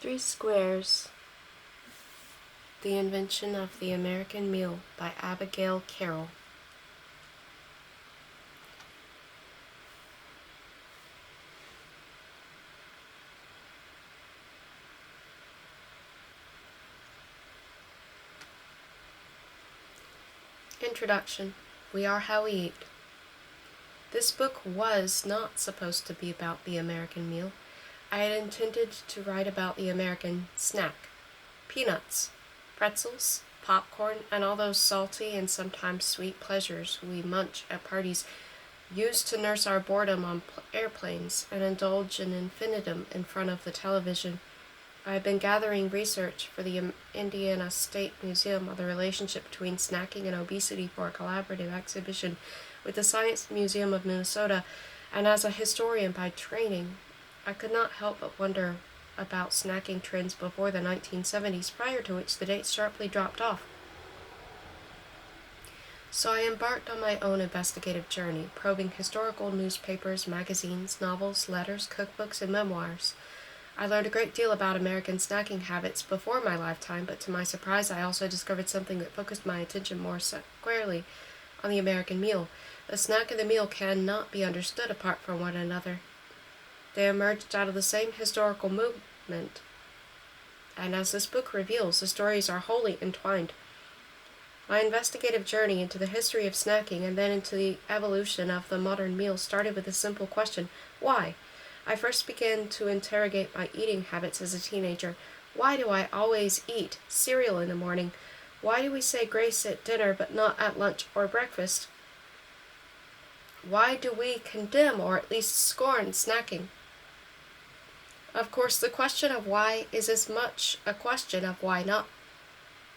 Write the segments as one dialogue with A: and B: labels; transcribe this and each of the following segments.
A: 3 Squares, The Invention of the American Meal by Abigail Carroll. Introduction. We are how we eat. This book was not supposed to be about the American meal. I had intended to write about the American snack. Peanuts, pretzels, popcorn, and all those salty and sometimes sweet pleasures we munch at parties, used to nurse our boredom on airplanes and indulge in infinitum in front of the television. I have been gathering research for the Indiana State Museum on the relationship between snacking and obesity for a collaborative exhibition with the Science Museum of Minnesota, and as a historian by training, I could not help but wonder about snacking trends before the 1970s, prior to which the dates sharply dropped off. So I embarked on my own investigative journey, probing historical newspapers, magazines, novels, letters, cookbooks, and memoirs. I learned a great deal about American snacking habits before my lifetime, but to my surprise I also discovered something that focused my attention more squarely on the American meal. The snack and the meal cannot be understood apart from one another. They emerged out of the same historical movement, and as this book reveals, the stories are wholly entwined. My investigative journey into the history of snacking and then into the evolution of the modern meal started with a simple question: why? I first began to interrogate my eating habits as a teenager. Why do I always eat cereal in the morning? Why do we say grace at dinner but not at lunch or breakfast? Why do we condemn or at least scorn snacking? Of course, the question of why is as much a question of why not.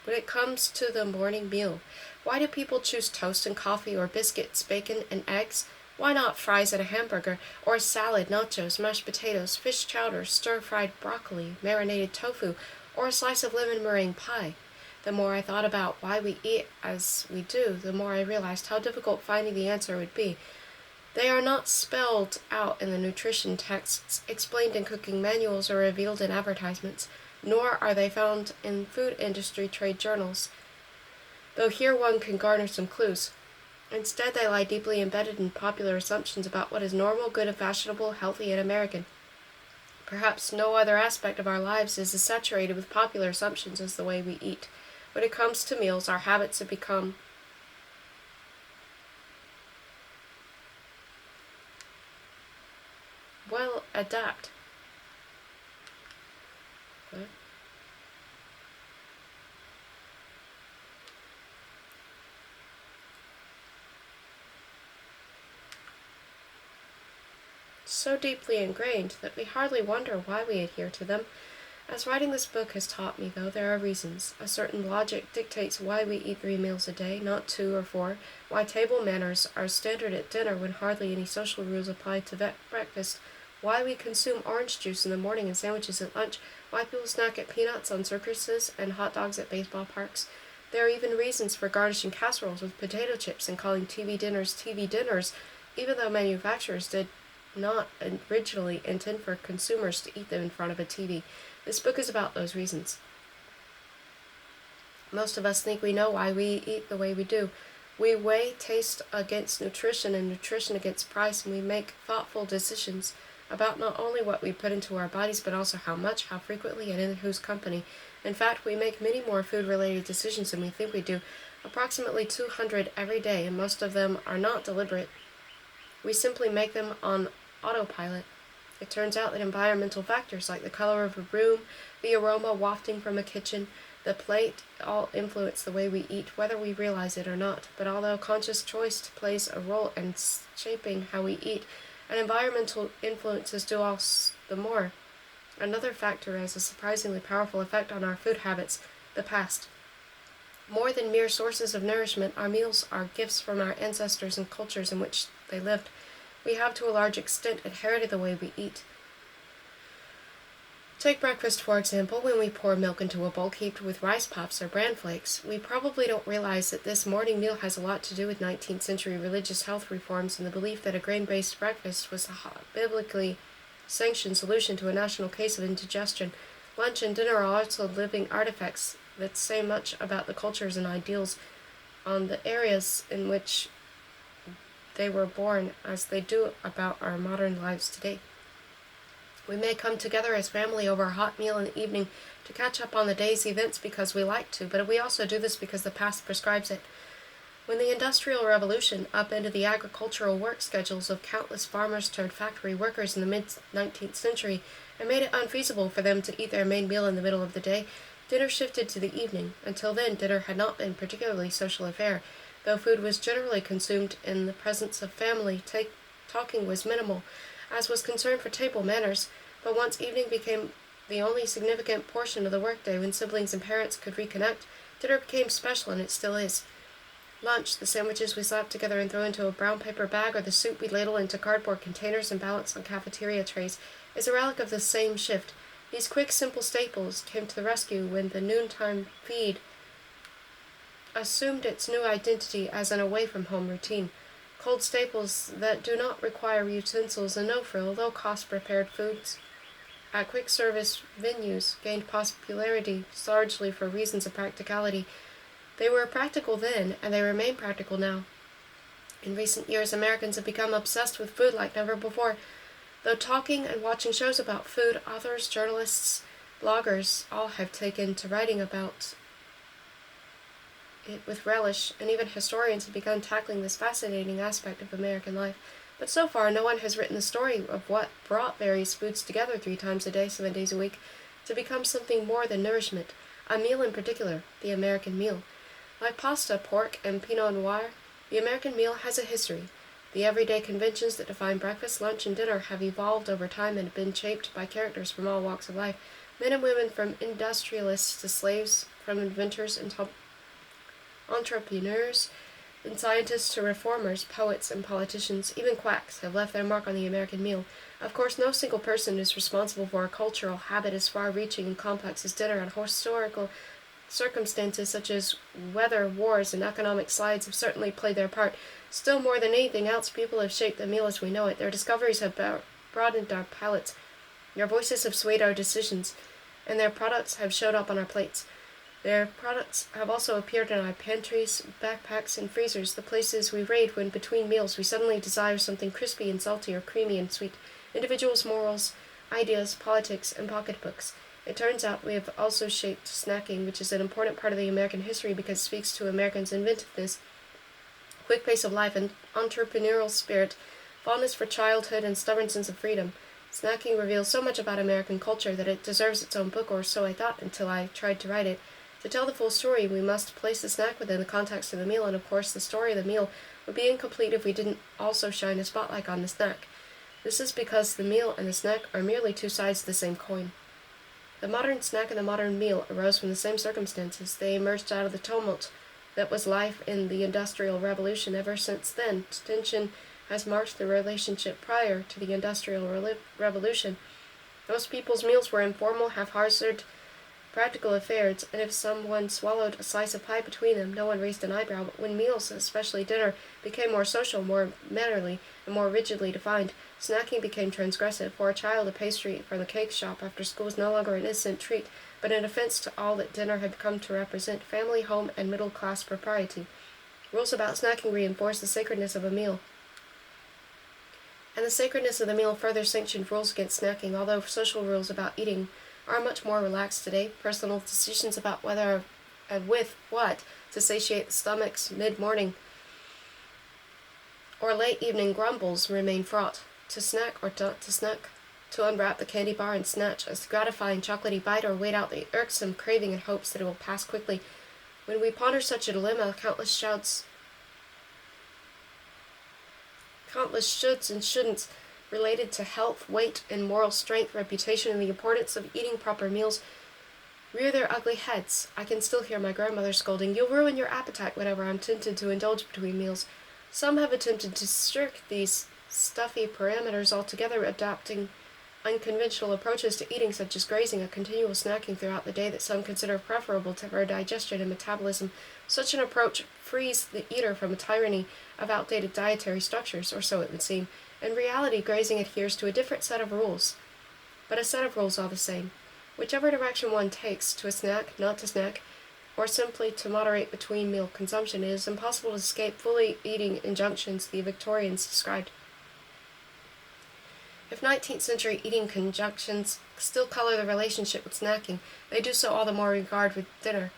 A: When it comes to the morning meal, why do people choose toast and coffee or biscuits, bacon and eggs? Why not fries and a hamburger, or salad, nachos, mashed potatoes, fish chowder, stir-fried broccoli, marinated tofu, or a slice of lemon meringue pie? The more I thought about why we eat as we do, the more I realized how difficult finding the answer would be. They are not spelled out in the nutrition texts, explained in cooking manuals, or revealed in advertisements, nor are they found in food industry trade journals, though here one can garner some clues. Instead, they lie deeply embedded in popular assumptions about what is normal, good and fashionable, healthy and American. Perhaps no other aspect of our lives is as saturated with popular assumptions as the way we eat. When it comes to meals, our habits have become adapt. What? So deeply ingrained that we hardly wonder why we adhere to them. As writing this book has taught me, though, there are reasons. A certain logic dictates why we eat 3 meals a day, not 2 or 4, why table manners are standard at dinner when hardly any social rules apply to breakfast, why we consume orange juice in the morning and sandwiches at lunch, why people snack at peanuts on circuses and hot dogs at baseball parks. There are even reasons for garnishing casseroles with potato chips and calling TV dinners, even though manufacturers did not originally intend for consumers to eat them in front of a TV. This book is about those reasons. Most of us think we know why we eat the way we do. We weigh taste against nutrition and nutrition against price, and we make thoughtful decisions about not only what we put into our bodies, but also how much, how frequently, and in whose company. In fact, we make many more food-related decisions than we think we do, approximately 200 every day, and most of them are not deliberate. We simply make them on autopilot. It turns out that environmental factors like the color of a room, the aroma wafting from a kitchen, the plate, all influence the way we eat, whether we realize it or not. But although conscious choice plays a role in shaping how we eat, and environmental influences do all the more, another factor has a surprisingly powerful effect on our food habits: the past. More than mere sources of nourishment, our meals are gifts from our ancestors and cultures in which they lived. We have to a large extent inherited the way we eat. Take breakfast, for example. When we pour milk into a bowl heaped with rice puffs or bran flakes, we probably don't realize that this morning meal has a lot to do with 19th century religious health reforms and the belief that a grain-based breakfast was a biblically sanctioned solution to a national case of indigestion. Lunch and dinner are also living artifacts that say much about the cultures and ideals on the areas in which they were born as they do about our modern lives today. We may come together as family over a hot meal in the evening to catch up on the day's events because we like to, but we also do this because the past prescribes it. When the Industrial Revolution upended the agricultural work schedules of countless farmers turned factory workers in the mid-19th century and made it unfeasible for them to eat their main meal in the middle of the day, dinner shifted to the evening. Until then, dinner had not been a particularly social affair. Though food was generally consumed in the presence of family, talking was minimal, as was concern for table manners, but once evening became the only significant portion of the workday when siblings and parents could reconnect, dinner became special, and it still is. Lunch, the sandwiches we slap together and throw into a brown paper bag, or the soup we ladle into cardboard containers and balance on cafeteria trays, is a relic of the same shift. These quick, simple staples came to the rescue when the noontime feed assumed its new identity as an away-from-home routine. Cold staples that do not require utensils and no-frill, low-cost prepared foods at quick-service venues gained popularity largely for reasons of practicality. They were practical then, and they remain practical now. In recent years, Americans have become obsessed with food like never before. Though talking and watching shows about food, authors, journalists, bloggers all have taken to writing about it with relish, and even historians have begun tackling this fascinating aspect of American life. But so far, no one has written the story of what brought various foods together 3 times a day, 7 days a week, to become something more than nourishment, a meal in particular, the American meal. Like pasta, pork, and Pinot Noir, the American meal has a history. The everyday conventions that define breakfast, lunch, and dinner have evolved over time and have been shaped by characters from all walks of life, men and women from industrialists to slaves, from inventors and entrepreneurs, and scientists to reformers, poets, and politicians. Even quacks have left their mark on the American meal. Of course, no single person is responsible for a cultural habit as far-reaching and complex as dinner, and historical circumstances such as weather, wars, and economic slides have certainly played their part. Still, more than anything else, people have shaped the meal as we know it. Their discoveries have broadened our palates. Their voices have swayed our decisions, and their products have showed up on our plates. Their products have also appeared in our pantries, backpacks, and freezers, the places we raid when between meals we suddenly desire something crispy and salty or creamy and sweet. Individuals' morals, ideas, politics, and pocketbooks. It turns out we have also shaped snacking, which is an important part of the American history because it speaks to Americans' inventiveness, quick pace of life, and entrepreneurial spirit, fondness for childhood, and stubborn sense of freedom. Snacking reveals so much about American culture that it deserves its own book, or so I thought until I tried to write it. To tell the full story, we must place the snack within the context of the meal, and of course the story of the meal would be incomplete if we didn't also shine a spotlight on the snack. This is because the meal and the snack are merely 2 sides of the same coin. The modern snack and the modern meal arose from the same circumstances. They emerged out of the tumult that was life in the Industrial Revolution. Ever since then, tension has marked the relationship prior to the Industrial Revolution. Most people's meals were informal, haphazard, practical affairs, and if someone swallowed a slice of pie between them, no one raised an eyebrow. But when meals, especially dinner, became more social, more mannerly, and more rigidly defined, snacking became transgressive. For a child, a pastry from the cake shop after school was no longer an innocent treat, but an offense to all that dinner had come to represent: family, home, and middle-class propriety. Rules about snacking reinforced the sacredness of a meal, and the sacredness of the meal further sanctioned rules against snacking. Although social rules about eating are much more relaxed today, personal decisions about whether and with what to satiate the stomachs mid-morning or late evening grumbles remain fraught. To snack or not to snack, to unwrap the candy bar and snatch a gratifying chocolatey bite, or wait out the irksome craving in hopes that it will pass quickly. When we ponder such a dilemma, countless shoulds and shouldn'ts related to health, weight, and moral strength, reputation, and the importance of eating proper meals rear their ugly heads. I can still hear my grandmother scolding, "You'll ruin your appetite," whenever I'm tempted to indulge between meals. Some have attempted to shirk these stuffy parameters altogether, adopting unconventional approaches to eating, such as grazing, a continual snacking throughout the day that some consider preferable to our digestion and metabolism. Such an approach frees the eater from a tyranny of outdated dietary structures, or so it would seem. In reality, grazing adheres to a different set of rules, but a set of rules all the same. Whichever direction one takes, to a snack, not to snack, or simply to moderate between meal consumption, it is impossible to escape fully eating injunctions the Victorians described. If 19th century eating conjunctions still color the relationship with snacking, they do so all the more regard with dinner,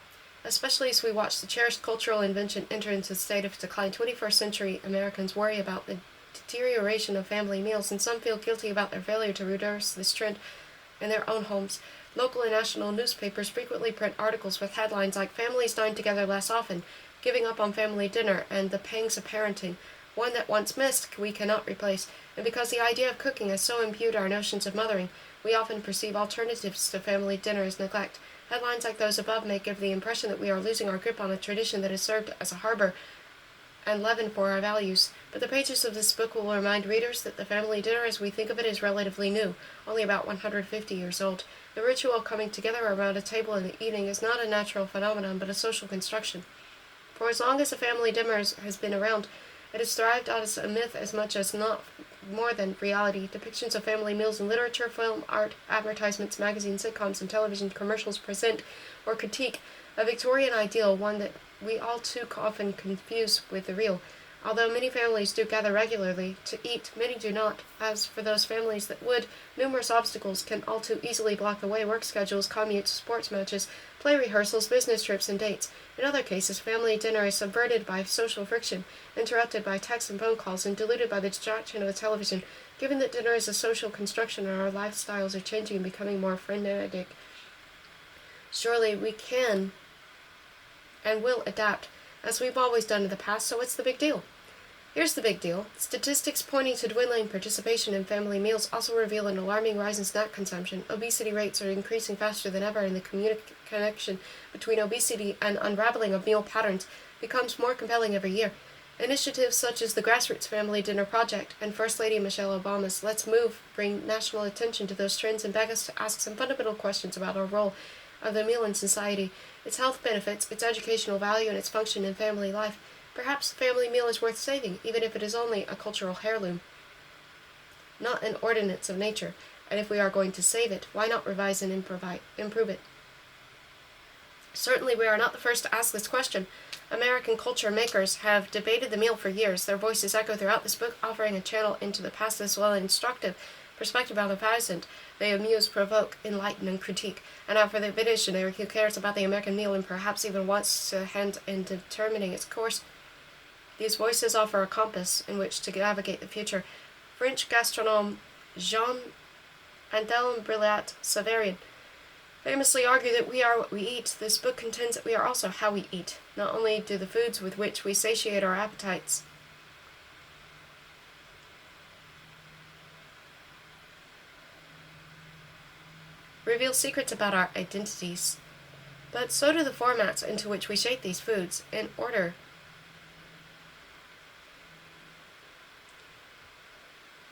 A: especially as we watch the cherished cultural invention enter into a state of decline. 21st century Americans worry about the deterioration of family meals, and some feel guilty about their failure to reverse this trend in their own homes. Local and national newspapers frequently print articles with headlines like "Families Dine Together Less Often," "Giving Up on Family Dinner," and "The Pangs of Parenting." One that once missed, we cannot replace, and because the idea of cooking has so imbued our notions of mothering, we often perceive alternatives to family dinner as neglect. Headlines like those above may give the impression that we are losing our grip on a tradition that has served as a harbor and leaven for our values, but the pages of this book will remind readers that the family dinner as we think of it is relatively new, only about 150 years old. The ritual of coming together around a table in the evening is not a natural phenomenon, but a social construction. For as long as a family dinner has been around, it has thrived as a myth as much as not more than reality. Depictions of family meals in literature, film, art, advertisements, magazines, sitcoms, and television commercials present or critique a Victorian ideal, one that we all too often confuse with the real. Although many families do gather regularly to eat, many do not. As for those families that would, numerous obstacles can all too easily block the way: work schedules, commutes, sports matches, play rehearsals, business trips, and dates. In other cases, family dinner is subverted by social friction, interrupted by texts and phone calls, and diluted by the distraction of the television. Given that dinner is a social construction and our lifestyles are changing and becoming more frenetic, surely we can and will adapt, as we've always done in the past, so what's the big deal? Here's the big deal. Statistics pointing to dwindling participation in family meals also reveal an alarming rise in snack consumption. Obesity rates are increasing faster than ever, and the connection between obesity and unraveling of meal patterns becomes more compelling every year. Initiatives such as the Grassroots Family Dinner Project and First Lady Michelle Obama's Let's Move bring national attention to those trends and beg us to ask some fundamental questions about our role of the meal in society, its health benefits, its educational value, and its function in family life. Perhaps the family meal is worth saving, even if it is only a cultural heirloom, not an ordinance of nature. And if we are going to save it, why not revise and improve it? Certainly we are not the first to ask this question. American culture makers have debated the meal for years. Their voices echo throughout this book, offering a channel into the past as well as instructive perspective on the present. They amuse, provoke, enlighten, and critique. And now for the visionary who cares about the American meal and perhaps even wants to hand in determining its course. These voices offer a compass in which to navigate the future. French gastronome Jean-Antoine Brillat-Savarin famously argued that we are what we eat. This book contends that we are also how we eat. Not only do the foods with which we satiate our appetites reveal secrets about our identities, but so do the formats into which we shape these foods in order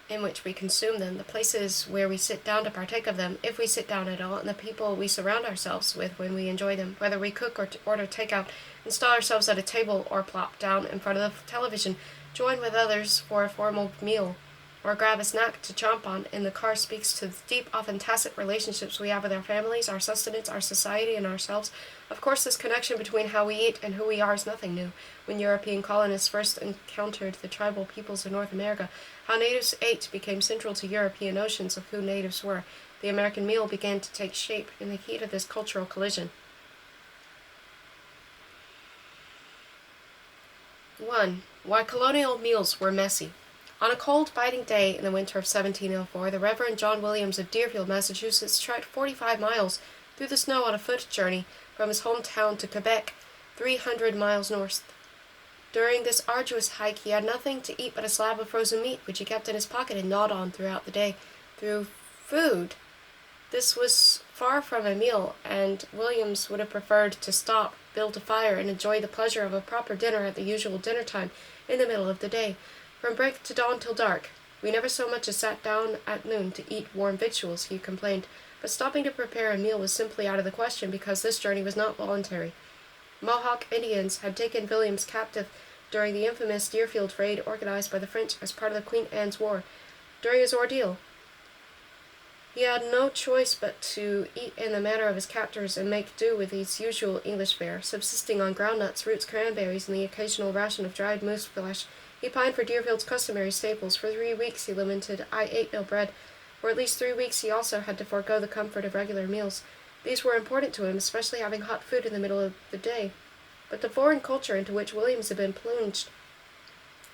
A: in which we consume them, the places where we sit down to partake of them, if we sit down at all, and the people we surround ourselves with when we enjoy them, whether we cook or order takeout, install ourselves at a table or plop down in front of the television, join with others for a formal meal, or grab a snack to chomp on in the car, speaks to the deep, often tacit relationships we have with our families, our sustenance, our society, and ourselves. Of course, this connection between how we eat and who we are is nothing new. When European colonists first encountered the tribal peoples of North America, how natives ate became central to European notions of who natives were. The American meal began to take shape in the heat of this cultural collision. 1. Why colonial meals were messy. On a cold, biting day in the winter of 1704, the Reverend John Williams of Deerfield, Massachusetts, trekked 45 miles through the snow on a foot journey from his hometown to Quebec, 300 miles north. During this arduous hike, he had nothing to eat but a slab of frozen meat, which he kept in his pocket and gnawed on throughout the day. Through food, this was far from a meal, and Williams would have preferred to stop, build a fire, and enjoy the pleasure of a proper dinner at the usual dinner time in the middle of the day. From break to dawn till dark, we never so much as sat down at noon to eat warm victuals, he complained, but stopping to prepare a meal was simply out of the question because this journey was not voluntary. Mohawk Indians had taken Williams captive during the infamous Deerfield raid organized by the French as part of the Queen Anne's War. During his ordeal, He had no choice but to eat in the manner of his captors and make do with his usual English fare, subsisting on groundnuts, roots, cranberries, and the occasional ration of dried moose flesh. He pined for Deerfield's customary staples. For 3 weeks, he lamented, "I ate no bread." For at least 3 weeks he also had to forego the comfort of regular meals. These were important to him, especially having hot food in the middle of the day. But the foreign culture into which Williams had been plunged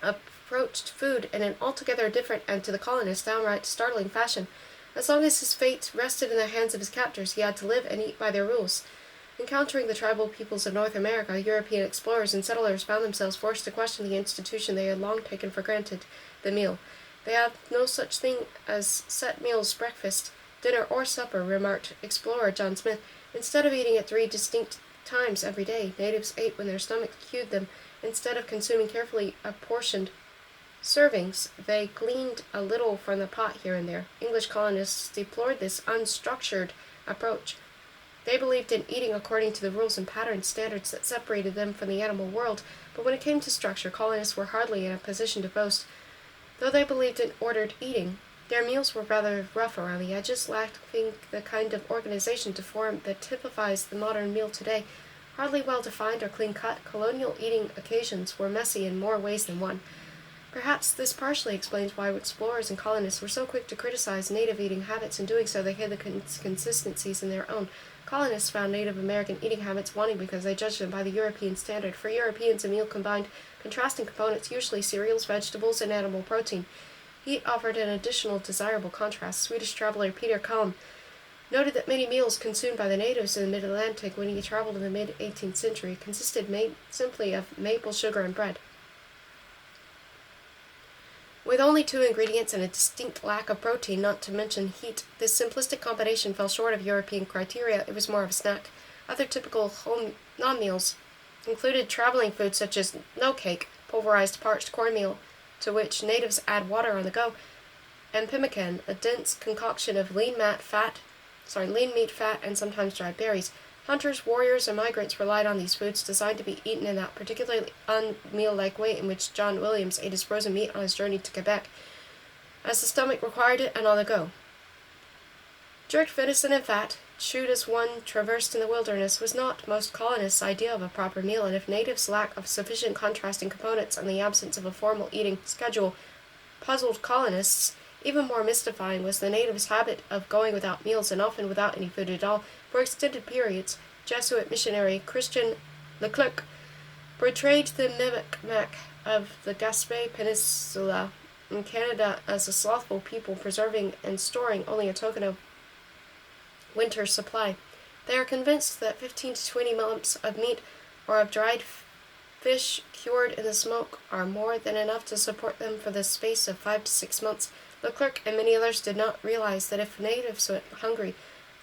A: approached food in an altogether different and, to the colonists, downright startling fashion. As long as his fate rested in the hands of his captors, he had to live and eat by their rules. Encountering the tribal peoples of North America, European explorers and settlers found themselves forced to question the institution they had long taken for granted, the meal. They had no such thing as set meals, breakfast, dinner, or supper, remarked explorer John Smith. Instead of eating at 3 distinct times every day, natives ate when their stomachs cued them. Instead of consuming carefully apportioned servings, they gleaned a little from the pot here and there. English colonists deplored this unstructured approach. They believed in eating according to the rules and pattern standards that separated them from the animal world, but when it came to structure, colonists were hardly in a position to boast. Though they believed in ordered eating, their meals were rather rough around the edges, lacking the kind of organization to form that typifies the modern meal today. Hardly well-defined or clean-cut, colonial eating occasions were messy in more ways than one. Perhaps this partially explains why explorers and colonists were so quick to criticize native eating habits. In doing so, they hid the consistencies in their own. Colonists found Native American eating habits wanting because they judged them by the European standard. For Europeans, a meal combined contrasting components, usually cereals, vegetables, and animal protein. Heat offered an additional desirable contrast. Swedish traveler Peter Kalm noted that many meals consumed by the natives in the mid-Atlantic when he traveled in the mid-18th century consisted simply of maple sugar and bread. With only 2 ingredients and a distinct lack of protein, not to mention heat, this simplistic combination fell short of European criteria. It was more of a snack. Other typical home non-meals included traveling foods such as no cake, pulverized parched cornmeal, to which natives add water on the go, and pemmican, a dense concoction of lean meat, fat, and sometimes dried berries. Hunters, warriors, and migrants relied on these foods, designed to be eaten in that particularly unmeal-like way in which John Williams ate his frozen meat on his journey to Quebec, as the stomach required it and on the go. Jerked venison and fat, chewed as one traversed in the wilderness, was not most colonists' idea of a proper meal, and if natives' lack of sufficient contrasting components and the absence of a formal eating schedule puzzled colonists, even more mystifying was the natives' habit of going without meals and often without any food at all for extended periods. Jesuit missionary Christian Leclerc portrayed the Micmac of the Gaspé Peninsula in Canada as a slothful people, preserving and storing only a token of winter supply. They are convinced that 15 to 20 lumps of meat or of dried fish cured in the smoke are more than enough to support them for the space of 5 to 6 months. Leclerc and many others did not realize that if natives went hungry,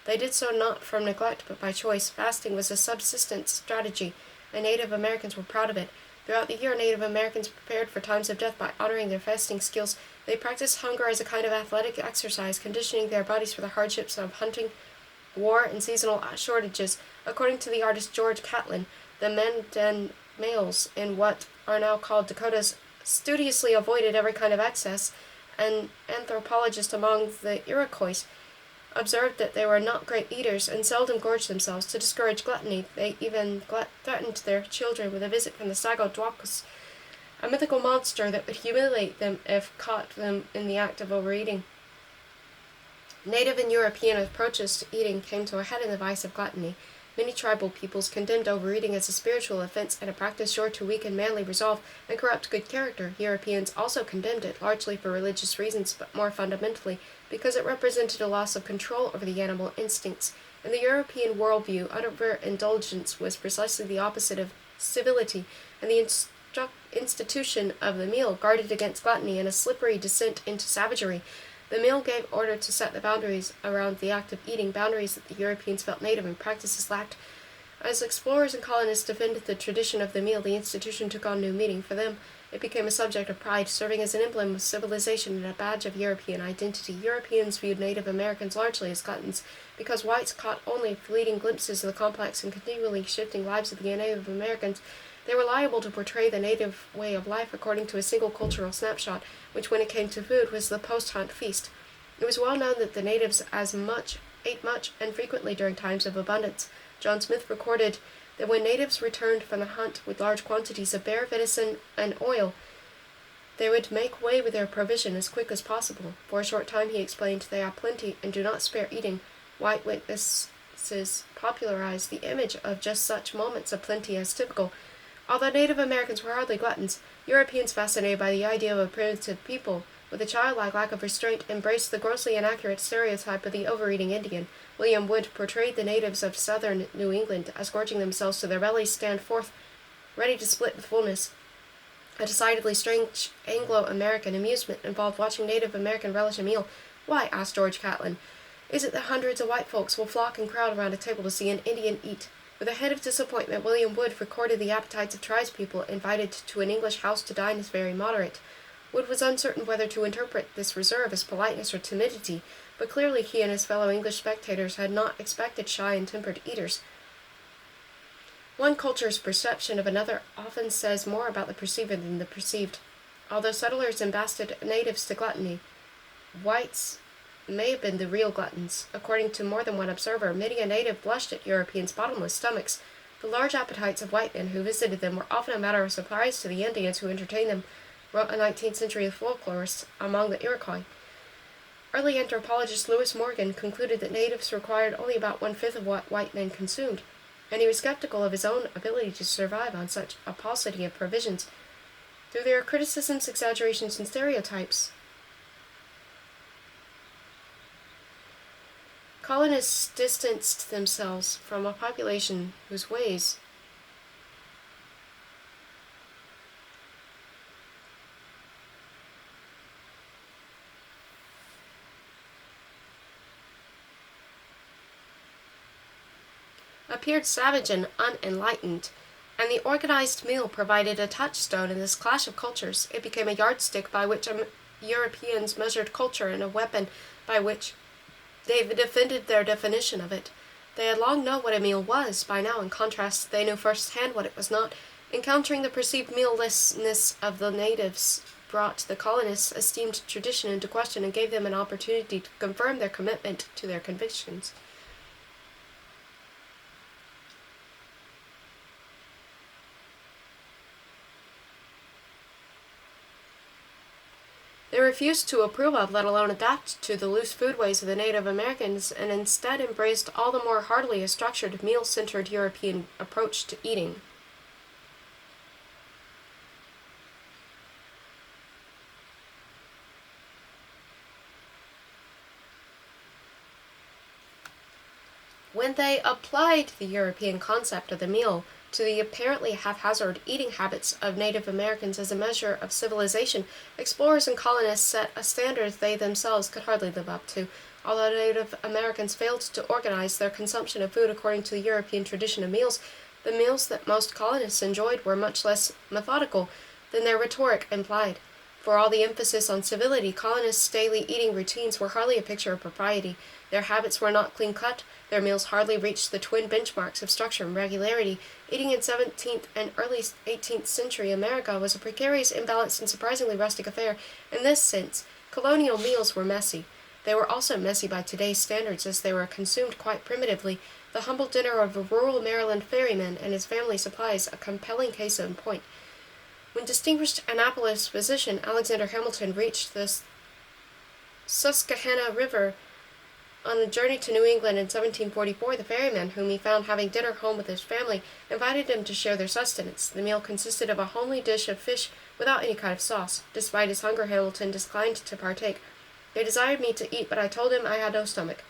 A: they did so not from neglect but by choice. Fasting was a subsistence strategy, and Native Americans were proud of it. Throughout the year, Native Americans prepared for times of death by honoring their fasting skills. They practiced hunger as a kind of athletic exercise, conditioning their bodies for the hardships of hunting, war, and seasonal shortages. According to the artist George Catlin, the Mandan males in what are now called Dakotas studiously avoided every kind of excess. An anthropologist among the Iroquois observed that they were not great eaters and seldom gorged themselves. To discourage gluttony, they even threatened their children with a visit from the Sago-Dwakus, a mythical monster that would humiliate them if caught them in the act of overeating. Native and European approaches to eating came to a head in the vice of gluttony. Many tribal peoples condemned overeating as a spiritual offense and a practice sure to weaken manly resolve and corrupt good character. Europeans also condemned it, largely for religious reasons, but more fundamentally because it represented a loss of control over the animal instincts. In the European worldview, overindulgence was precisely the opposite of civility, and the institution of the meal guarded against gluttony and a slippery descent into savagery. The meal gave order to set the boundaries around the act of eating, boundaries that the Europeans felt native and practices lacked. As explorers and colonists defended the tradition of the meal, the institution took on new meaning. For them, it became a subject of pride, serving as an emblem of civilization and a badge of European identity. Europeans viewed Native Americans largely as gluttons, because whites caught only fleeting glimpses of the complex and continually shifting lives of the Native Americans. They were liable to portray the native way of life according to a single cultural snapshot, which when it came to food was the post-hunt feast. It was well known that the natives ate much and frequently during times of abundance. John Smith recorded that when natives returned from the hunt with large quantities of bear venison and oil, they would make way with their provision as quick as possible. For a short time, he explained, they have plenty and do not spare eating. White witnesses popularized the image of just such moments of plenty as typical. Although Native Americans were hardly gluttons, Europeans, fascinated by the idea of a primitive people with a childlike lack of restraint, embraced the grossly inaccurate stereotype of the overeating Indian. William Wood portrayed the natives of southern New England as gorging themselves to their bellies stand forth, ready to split with fullness. A decidedly strange Anglo-American amusement involved watching Native American relish a meal. Why, asked George Catlin, is it that hundreds of white folks will flock and crowd around a table to see an Indian eat? With a head of disappointment, William Wood recorded the appetites of tribespeople invited to an English house to dine as very moderate. Wood was uncertain whether to interpret this reserve as politeness or timidity, but clearly he and his fellow English spectators had not expected shy and tempered eaters. One culture's perception of another often says more about the perceiver than the perceived. Although settlers embasted natives to gluttony, whites may have been the real gluttons. According to more than one observer, many a native blushed at Europeans' bottomless stomachs. The large appetites of white men who visited them were often a matter of surprise to the Indians who entertained them, wrote a 19th century folklorist among the Iroquois. Early anthropologist Lewis Morgan concluded that natives required only about one-fifth of what white men consumed, and he was skeptical of his own ability to survive on such a paucity of provisions. Through their criticisms, exaggerations, and stereotypes, colonists distanced themselves from a population whose ways appeared savage and unenlightened, and the organized meal provided a touchstone in this clash of cultures. It became a yardstick by which Europeans measured culture and a weapon by which they defended their definition of it. They had long known what a meal was. By now, in contrast, they knew firsthand what it was not. Encountering the perceived meallessness of the natives brought the colonists' esteemed tradition into question and gave them an opportunity to confirm their commitment to their convictions. They refused to approve of, let alone adapt to, the loose food ways of the Native Americans, and instead embraced all the more heartily a structured, meal-centered European approach to eating. When they applied the European concept of the meal to the apparently haphazard eating habits of Native Americans as a measure of civilization, explorers and colonists set a standard they themselves could hardly live up to. Although Native Americans failed to organize their consumption of food according to the European tradition of meals, the meals that most colonists enjoyed were much less methodical than their rhetoric implied. For all the emphasis on civility, colonists' daily eating routines were hardly a picture of propriety. Their habits were not clean-cut. Their meals hardly reached the twin benchmarks of structure and regularity. Eating in 17th and early 18th century America was a precarious, imbalanced, and surprisingly rustic affair. In this sense, colonial meals were messy. They were also messy by today's standards, as they were consumed quite primitively. The humble dinner of a rural Maryland ferryman and his family supplies a compelling case in point. When distinguished Annapolis physician Alexander Hamilton reached the Susquehanna River on a journey to New England in 1744, the ferryman, whom he found having dinner home with his family, invited him to share their sustenance. The meal consisted of a homely dish of fish without any kind of sauce. Despite his hunger, Hamilton declined to partake. They desired me to eat, but I told him I had no stomach.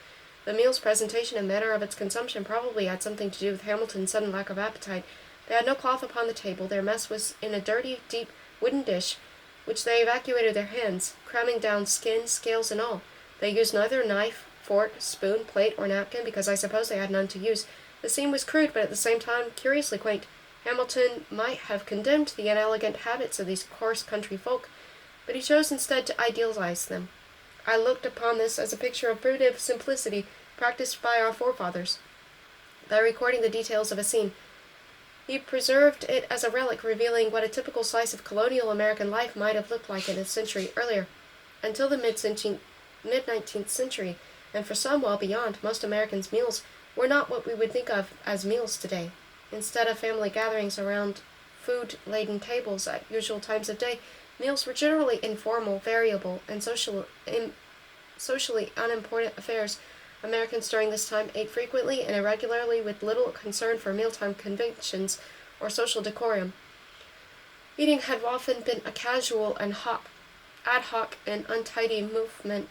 A: The meal's presentation and manner of its consumption probably had something to do with Hamilton's sudden lack of appetite. They had no cloth upon the table. Their mess was in a dirty, deep, wooden dish, which they evacuated their hands, cramming down skin, scales, and all. They used neither knife, fork, spoon, plate, or napkin, because I suppose they had none to use. The scene was crude, but at the same time curiously quaint. Hamilton might have condemned the inelegant habits of these coarse country folk, but he chose instead to idealize them. I looked upon this as a picture of primitive simplicity practiced by our forefathers. By recording the details of a scene, he preserved it as a relic, revealing what a typical slice of colonial American life might have looked like in a century earlier. Until the mid-17th mid-19th century, and for some well beyond, most Americans' meals were not what we would think of as meals today. Instead of family gatherings around food-laden tables at usual times of day, meals were generally informal, variable, and socially unimportant affairs. Americans during this time ate frequently and irregularly with little concern for mealtime conventions or social decorum. Eating had often been a casual and ad hoc and untidy movement,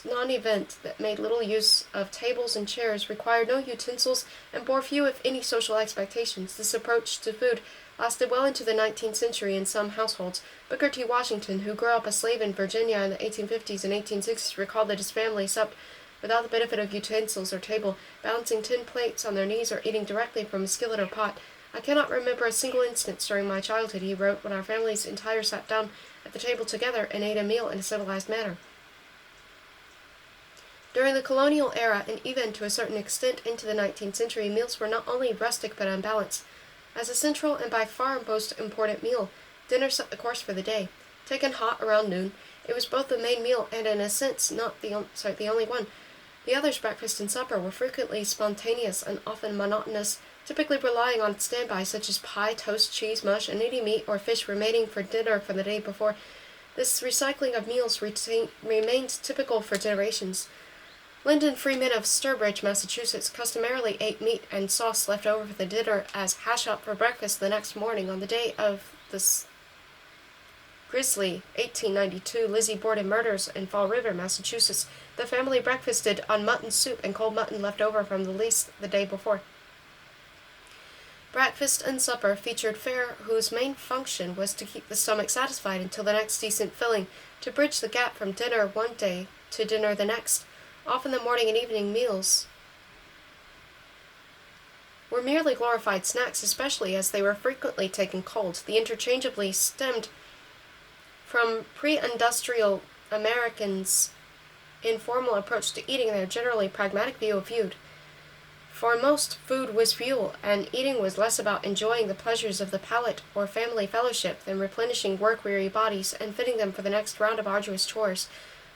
A: non-event that made little use of tables and chairs, required no utensils, and bore few if any social expectations. This approach to food lasted well into the 19th century in some households. Booker T. Washington, who grew up a slave in Virginia in the 1850s and 1860s, recalled that his family supped without the benefit of utensils or table, balancing tin plates on their knees or eating directly from a skillet or pot. I cannot remember a single instance during my childhood, he wrote, when our families entire sat down at the table together and ate a meal in a civilized manner. During the colonial era, and even to a certain extent into the 19th century, meals were not only rustic but unbalanced. As a central and by far most important meal, dinner set the course for the day. Taken hot around noon, it was both the main meal and, in a sense, not the only one. The others, breakfast and supper, were frequently spontaneous and often monotonous, typically relying on standby such as pie, toast, cheese, mush, and any meat or fish remaining for dinner from the day before. This recycling of meals remained typical for generations. Lyndon Freeman of Sturbridge, Massachusetts, customarily ate meat and sauce left over for the dinner as hash-up for breakfast the next morning. On the day of the grisly 1892 Lizzie Borden murders in Fall River, Massachusetts, the family breakfasted on mutton soup and cold mutton left over from the lease the day before. Breakfast and supper featured fare whose main function was to keep the stomach satisfied until the next decent filling, to bridge the gap from dinner one day to dinner the next. Often the morning and evening meals were merely glorified snacks, especially as they were frequently taken cold. The interchangeably stemmed from pre-industrial Americans' informal approach to eating and their generally pragmatic view of food. For most, food was fuel, and eating was less about enjoying the pleasures of the palate or family fellowship than replenishing work-weary bodies and fitting them for the next round of arduous chores.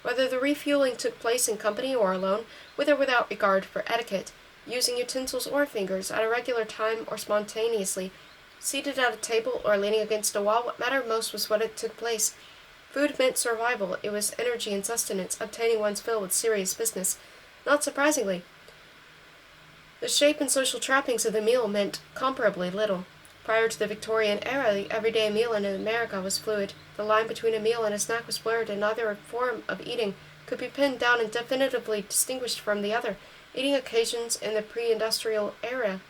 A: Whether the refueling took place in company or alone, with or without regard for etiquette, using utensils or fingers at a regular time or spontaneously, seated at a table or leaning against a wall, what mattered most was what it took place. Food meant survival. It was energy and sustenance, obtaining one's fill with serious business. Not surprisingly, the shape and social trappings of the meal meant comparably little. Prior to the Victorian era, the everyday meal in America was fluid. The line between a meal and a snack was blurred, and neither form of eating could be pinned down and definitively distinguished from the other. Eating occasions in the pre-industrial era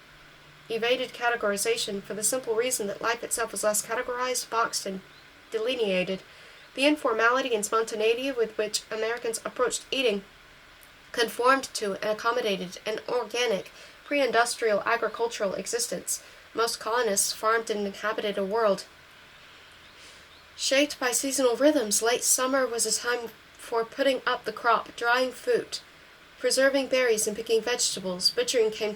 A: evaded categorization for the simple reason that life itself was less categorized, boxed, and delineated. The informality and spontaneity with which Americans approached eating conformed to and accommodated an organic, pre-industrial agricultural existence. Most colonists farmed and inhabited a world shaped by seasonal rhythms. Late summer was a time for putting up the crop, drying fruit, preserving berries, and picking vegetables. Butchering came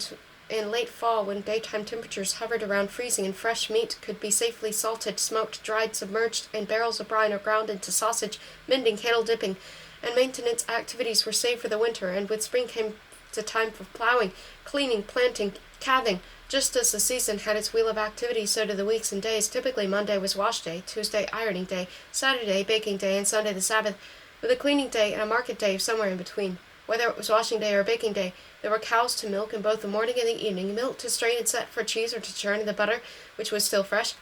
A: in late fall when daytime temperatures hovered around freezing and fresh meat could be safely salted, smoked, dried, submerged in barrels of brine, or ground into sausage. Mending, cattle dipping, and maintenance activities were saved for the winter, and with spring came the time for plowing, cleaning, planting, calving. Just as the season had its wheel of activity, so did the weeks and days. Typically, Monday was wash day, Tuesday ironing day, Saturday baking day, and Sunday the Sabbath, with a cleaning day and a market day somewhere in between. Whether it was washing day or baking day, there were cows to milk in both the morning and the evening, milk to strain and set for cheese or to churn in the butter, which was still fresh,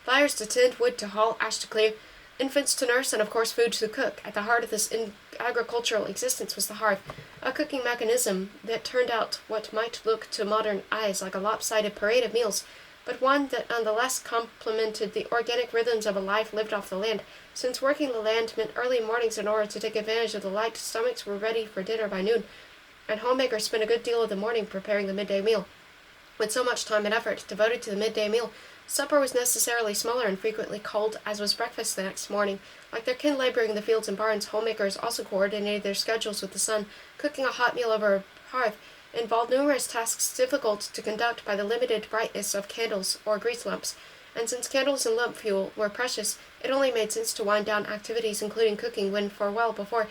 A: fires to tend, wood to haul, ash to clear, infants to nurse, and of course food to cook. At the heart of this agricultural existence was the hearth, a cooking mechanism that turned out what might look to modern eyes like a lopsided parade of meals, but one that nonetheless complemented the organic rhythms of a life lived off the land. Since working the land meant early mornings in order to take advantage of the light, stomachs were ready for dinner by noon, and homemakers spent a good deal of the morning preparing the midday meal. With so much time and effort devoted to the midday meal, supper was necessarily smaller and frequently cold, as was breakfast the next morning. Like their kin laboring in the fields and barns, homemakers also coordinated their schedules with the sun. Cooking a hot meal over a hearth involved numerous tasks difficult to conduct by the limited brightness of candles or grease lamps, and since candles and lamp fuel were precious, it only made sense to wind down activities including cooking when, for well before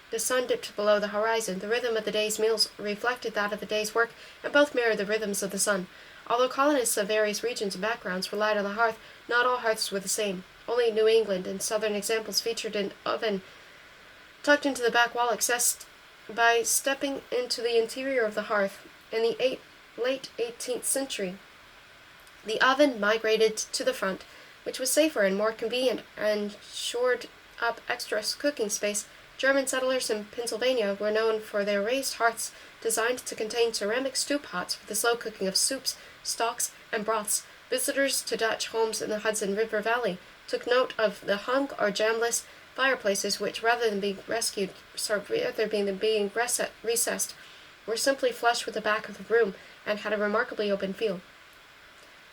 A: The sun dipped below the horizon. The rhythm of the day's meals reflected that of the day's work, and both mirrored the rhythms of the sun. Although colonists of various regions and backgrounds relied on the hearth, not all hearths were the same. Only New England and Southern examples featured an oven tucked into the back wall, accessed by stepping into the interior of the hearth. In the late 18th century, the oven migrated to the front, which was safer and more convenient and shored up extra cooking space. German settlers in Pennsylvania were known for their raised hearths designed to contain ceramic stew pots for the slow cooking of soups, stocks, and broths. Visitors to Dutch homes in the Hudson River Valley took note of the hung or jambless fireplaces, which, rather than being recessed, were simply flush with the back of the room and had a remarkably open feel.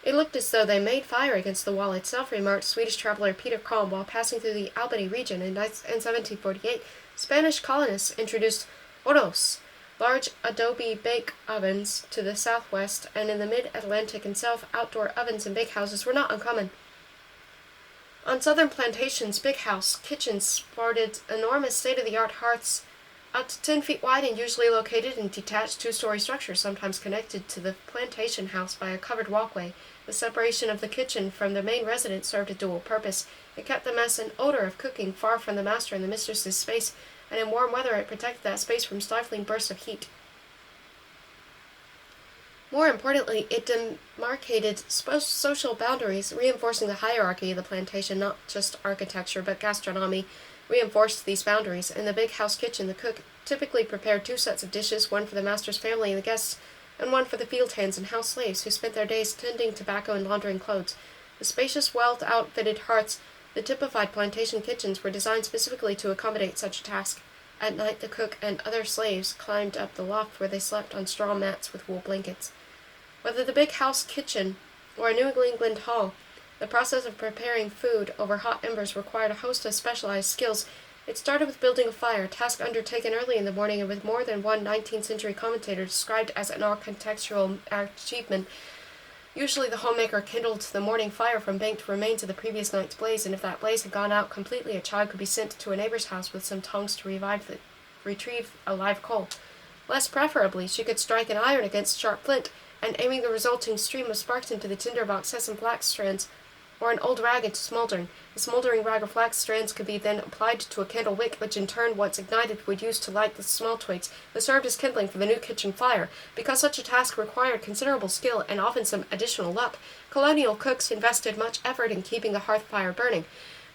A: It looked as though they made fire against the wall itself, remarked Swedish traveler Peter Kalm while passing through the Albany region in 1748. Spanish colonists introduced hornos, large adobe bake ovens, to the southwest, and in the mid-Atlantic and South, outdoor ovens and bakehouses were not uncommon. On southern plantations, big house kitchens sported enormous state-of-the-art hearths, up to 10 feet wide and usually located in detached two-story structures, sometimes connected to the plantation house by a covered walkway. The separation of the kitchen from the main residence served a dual purpose. It kept the mess and odor of cooking far from the master and the mistress's space, and in warm weather it protected that space from stifling bursts of heat. More importantly, it demarcated social boundaries, reinforcing the hierarchy of the plantation. Not just architecture, but gastronomy reinforced these boundaries. In the big house kitchen, the cook typically prepared 2 sets of dishes, one for the master's family and the guests, and one for the field hands and house slaves who spent their days tending tobacco and laundering clothes. The spacious, well-outfitted hearths, the typified plantation kitchens, were designed specifically to accommodate such a task. At night, the cook and other slaves climbed up the loft where they slept on straw mats with wool blankets. Whether the big house kitchen or a New England hall, the process of preparing food over hot embers required a host of specialized skills. It started with building a fire, a task undertaken early in the morning and with more than one 19th century commentator described as an architectural achievement. Usually the homemaker kindled the morning fire from banked remains of the previous night's blaze, and if that blaze had gone out completely, a child could be sent to a neighbor's house with some tongs to retrieve a live coal. Less preferably, she could strike an iron against sharp flint, and aiming the resulting stream of sparks into the tinderbox, set some flax strands or an old rag into smoldering. The smoldering rag or flax strands could be then applied to a candle wick, which in turn, once ignited, would use to light the small twigs that served as kindling for the new kitchen fire. Because such a task required considerable skill and often some additional luck, colonial cooks invested much effort in keeping the hearth fire burning.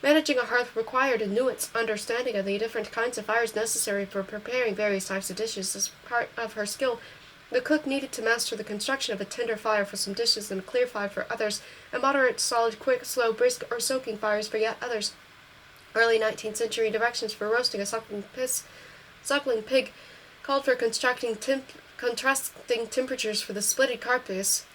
A: Managing a hearth required a nuanced understanding of the different kinds of fires necessary for preparing various types of dishes. As part of her skill, the cook needed to master the construction of a tender fire for some dishes and a clear fire for others, and moderate, solid, quick, slow, brisk, or soaking fires for yet others. Early 19th century directions for roasting a suckling pig called for contrasting temperatures for the splitted carcass.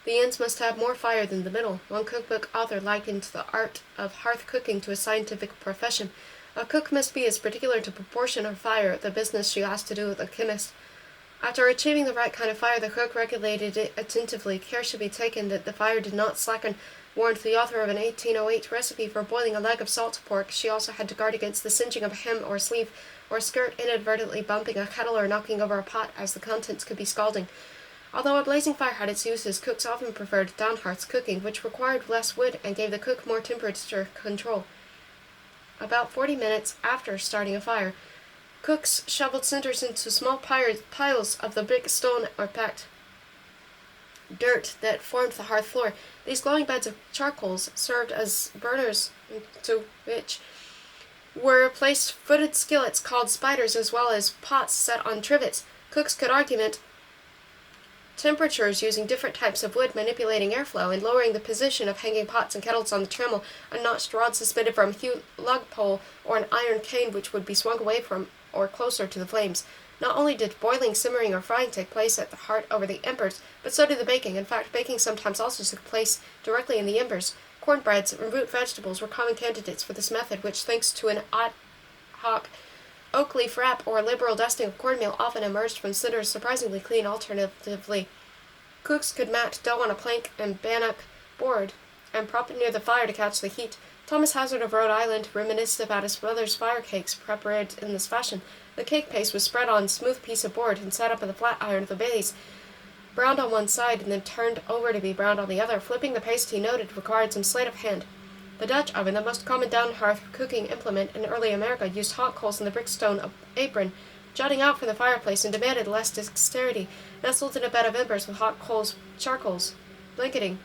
A: The ends must have more fire than the middle. One cookbook author likened the art of hearth cooking to a scientific profession. A cook must be as particular to proportion of fire the business she has to do with a chemist. After achieving the right kind of fire, the cook regulated it attentively. Care should be taken that the fire did not slacken, warned the author of an 1808 recipe for boiling a leg of salt pork. She also had to guard against the singeing of a hem or sleeve or skirt, inadvertently bumping a kettle or knocking over a pot, as the contents could be scalding. Although a blazing fire had its uses, cooks often preferred downhearth cooking, which required less wood and gave the cook more temperature control. About 40 minutes after starting a fire, cooks shoveled cinders into small piles of the brick, stone, or packed dirt that formed the hearth floor. These glowing beds of charcoals served as burners, to which were placed footed skillets called spiders, as well as pots set on trivets. Cooks could augment temperatures using different types of wood, manipulating airflow, and lowering the position of hanging pots and kettles on the trammel, a notched rod suspended from a huge lug pole, or an iron cane which would be swung away from or closer to the flames. Not only did boiling, simmering, or frying take place at the heart over the embers, but so did the baking. In fact, baking sometimes also took place directly in the embers. Cornbreads and root vegetables were common candidates for this method, which, thanks to an ad hoc oak leaf wrap or a liberal dusting of cornmeal, often emerged from cinders surprisingly clean. Alternatively, cooks could mat dough on a plank and bannock board and prop it near the fire to catch the heat. Thomas Hazard of Rhode Island reminisced about his mother's fire cakes prepared in this fashion. The cake paste was spread on a smooth piece of board and set up in the flat iron of the baize, browned on one side and then turned over to be browned on the other. Flipping the paste, he noted, required some sleight of hand. The Dutch oven, the most common down-hearth cooking implement in early America, used hot coals in the brickstone apron jutting out from the fireplace and demanded less dexterity, nestled in a bed of embers with hot charcoals blanketing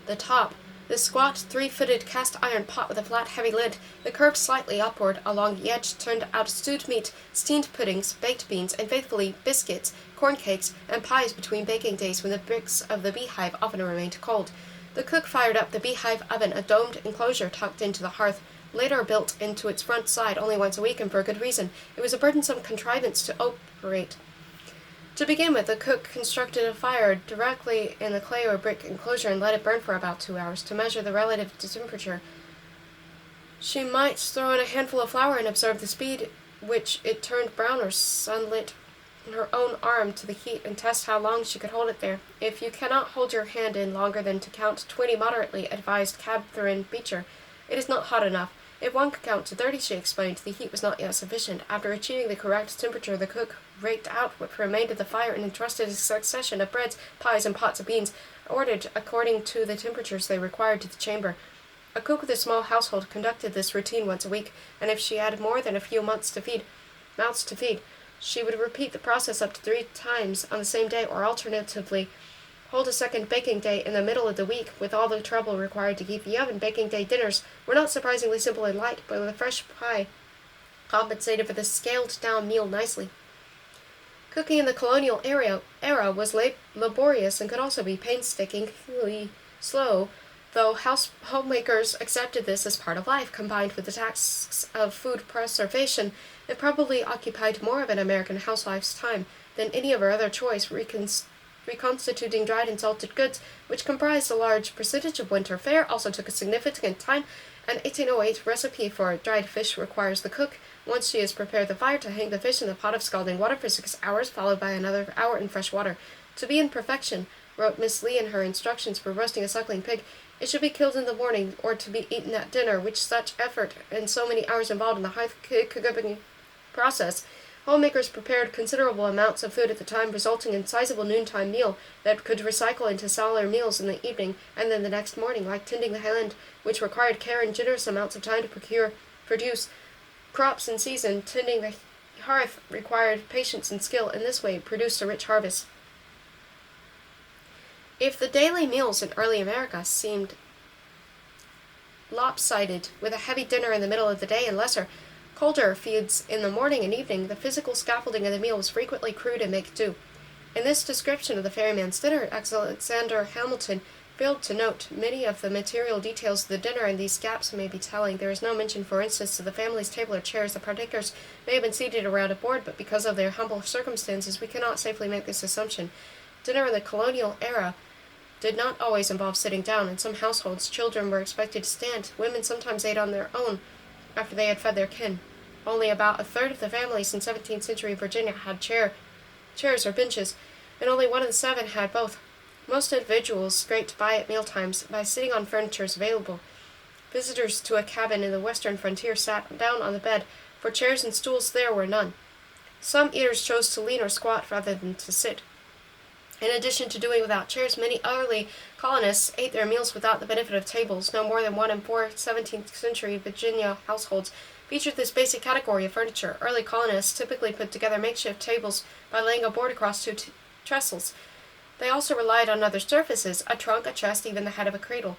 A: the top. This squat, three-footed cast-iron pot with a flat, heavy lid, that curved slightly upward along the edge, turned out stewed meat, steamed puddings, baked beans, and faithfully biscuits, corn cakes, and pies between baking days when the bricks of the beehive often remained cold. The cook fired up the beehive oven, a domed enclosure tucked into the hearth, later built into its front side only once a week, and for a good reason. It was a burdensome contrivance to operate. To begin with, the cook constructed a fire directly in the clay or brick enclosure and let it burn for about 2 hours. To measure the relative temperature, she might throw in a handful of flour and observe the speed which it turned brown or sunlit her own arm to the heat and test how long she could hold it there. If you cannot hold your hand in longer than to count 20 moderately, advised Catherine Beecher, it is not hot enough. If one could count to 30, she explained, the heat was not yet sufficient. After achieving the correct temperature, the cook raked out what remained of the fire and entrusted a succession of breads, pies, and pots of beans, ordered according to the temperatures they required, to the chamber. A cook with a small household conducted this routine once a week, and if she had more than a few mouths to feed, she would repeat the process up to 3 times on the same day, or alternatively hold a second baking day in the middle of the week. With all the trouble required to keep the oven, baking day dinners were not surprisingly simple and light, but with a fresh pie compensated for the scaled-down meal nicely. Cooking in the colonial era was laborious and could also be painstakingly slow, though homemakers accepted this as part of life. Combined with the tasks of food preservation, it probably occupied more of an American housewife's time than any of her other chores. Reconstituting dried and salted goods, which comprised a large percentage of winter fare, also took a significant time. An 1808 recipe for dried fish requires the cook, once she has prepared the fire, to hang the fish in the pot of scalding water for 6 hours, followed by another hour in fresh water. To be in perfection, wrote Miss Lee in her instructions for roasting a suckling pig, it should be killed in the morning, or to be eaten at dinner, which such effort and so many hours involved in the high cooking process. Homemakers prepared considerable amounts of food at the time, resulting in a sizable noontime meal that could recycle into smaller meals in the evening and then the next morning, like tending the land, which required care and generous amounts of time to produce crops in season. Tending the hearth required patience and skill. In this way, it produced a rich harvest. If the daily meals in early America seemed lopsided, with a heavy dinner in the middle of the day and colder feeds in the morning and evening, the physical scaffolding of the meal was frequently crude and make-do. In this description of the ferryman's dinner, Alexander Hamilton failed to note many of the material details of the dinner, and these gaps may be telling. There is no mention, for instance, of the family's table or chairs. The partakers may have been seated around a board, but because of their humble circumstances, we cannot safely make this assumption. Dinner in the colonial era did not always involve sitting down. In some households, children were expected to stand. Women sometimes ate on their own after they had fed their kin. Only about a third of the families in 17th century Virginia had chairs or benches, and only 1 in 7 had both. Most individuals scraped by at mealtimes by sitting on furniture available. Visitors to a cabin in the western frontier sat down on the bed, for chairs and stools there were none. Some eaters chose to lean or squat rather than to sit. In addition to doing without chairs, many early colonists ate their meals without the benefit of tables. No more than 1 in 4 17th century Virginia households featured this basic category of furniture. Early colonists typically put together makeshift tables by laying a board across 2 trestles. They also relied on other surfaces, a trunk, a chest, even the head of a cradle.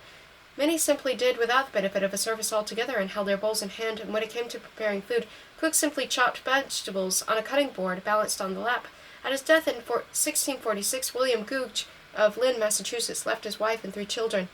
A: Many simply did without the benefit of a surface altogether and held their bowls in hand, and when it came to preparing food, cooks simply chopped vegetables on a cutting board balanced on the lap. At his death in 1646, William Gooch of Lynn, Massachusetts, left his wife and 3 children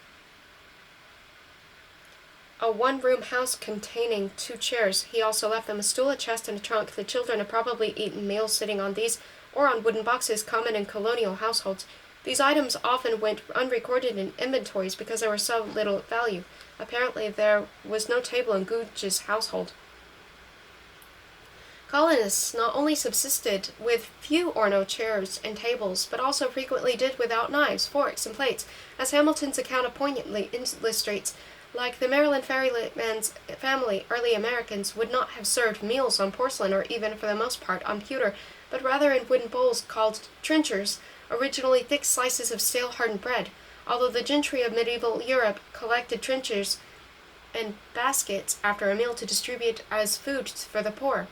A: a 1-room house containing 2 chairs. He also left them a stool, a chest, and a trunk. The children had probably eaten meals sitting on these or on wooden boxes common in colonial households. These items often went unrecorded in inventories because they were so little value. Apparently there was no table in Gooch's household. Colonists not only subsisted with few or no chairs and tables, but also frequently did without knives, forks, and plates. As Hamilton's account poignantly illustrates, Like the Maryland ferryman's family, early Americans would not have served meals on porcelain or even, for the most part, on pewter, but rather in wooden bowls called trenchers, originally thick slices of stale-hardened bread, although the gentry of medieval Europe collected trenchers and baskets after a meal to distribute as food for the poor.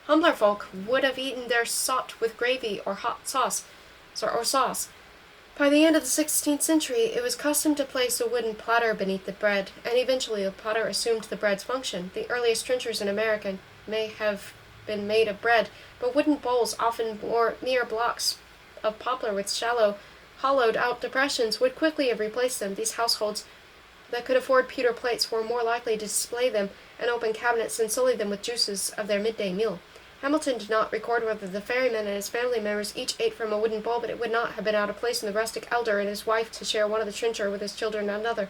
A: Humbler folk would have eaten their sot with gravy or hot sauce, or sauce. By the end of the 16th century, it was custom to place a wooden platter beneath the bread, and eventually the platter assumed the bread's function. The earliest trenchers in America may have been made of bread, but wooden bowls, often bore mere blocks of poplar with shallow, hollowed-out depressions, would quickly have replaced them. These households that could afford pewter plates were more likely to display them in open cabinets and sully them with juices of their midday meal. Hamilton did not record whether the ferryman and his family members each ate from a wooden bowl, but it would not have been out of place in the rustic elder and his wife to share one of the trencher with his children and another.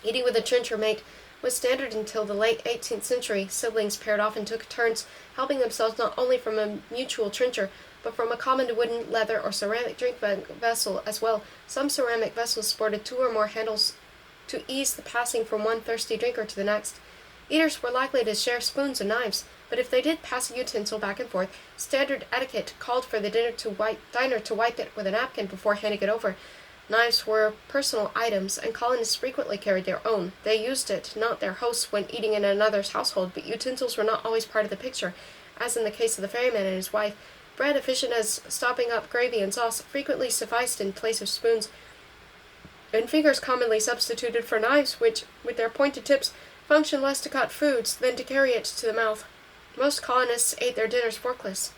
A: Eating with a trencher mate was standard until the late 18th century. Siblings paired off and took turns, helping themselves not only from a mutual trencher, but from a common wooden, leather, or ceramic drink vessel as well. Some ceramic vessels sported 2 or more handles to ease the passing from one thirsty drinker to the next. Eaters were likely to share spoons and knives, but if they did pass a utensil back and forth, standard etiquette called for the diner to wipe it with a napkin before handing it over. Knives were personal items, and colonists frequently carried their own. They used it, not their hosts, when eating in another's household, but utensils were not always part of the picture. As in the case of the ferryman and his wife, bread, efficient as stopping up gravy and sauce, frequently sufficed in place of spoons, and fingers commonly substituted for knives, which, with their pointed tips, functioned less to cut foods than to carry it to the mouth. Most colonists ate their dinners forkless.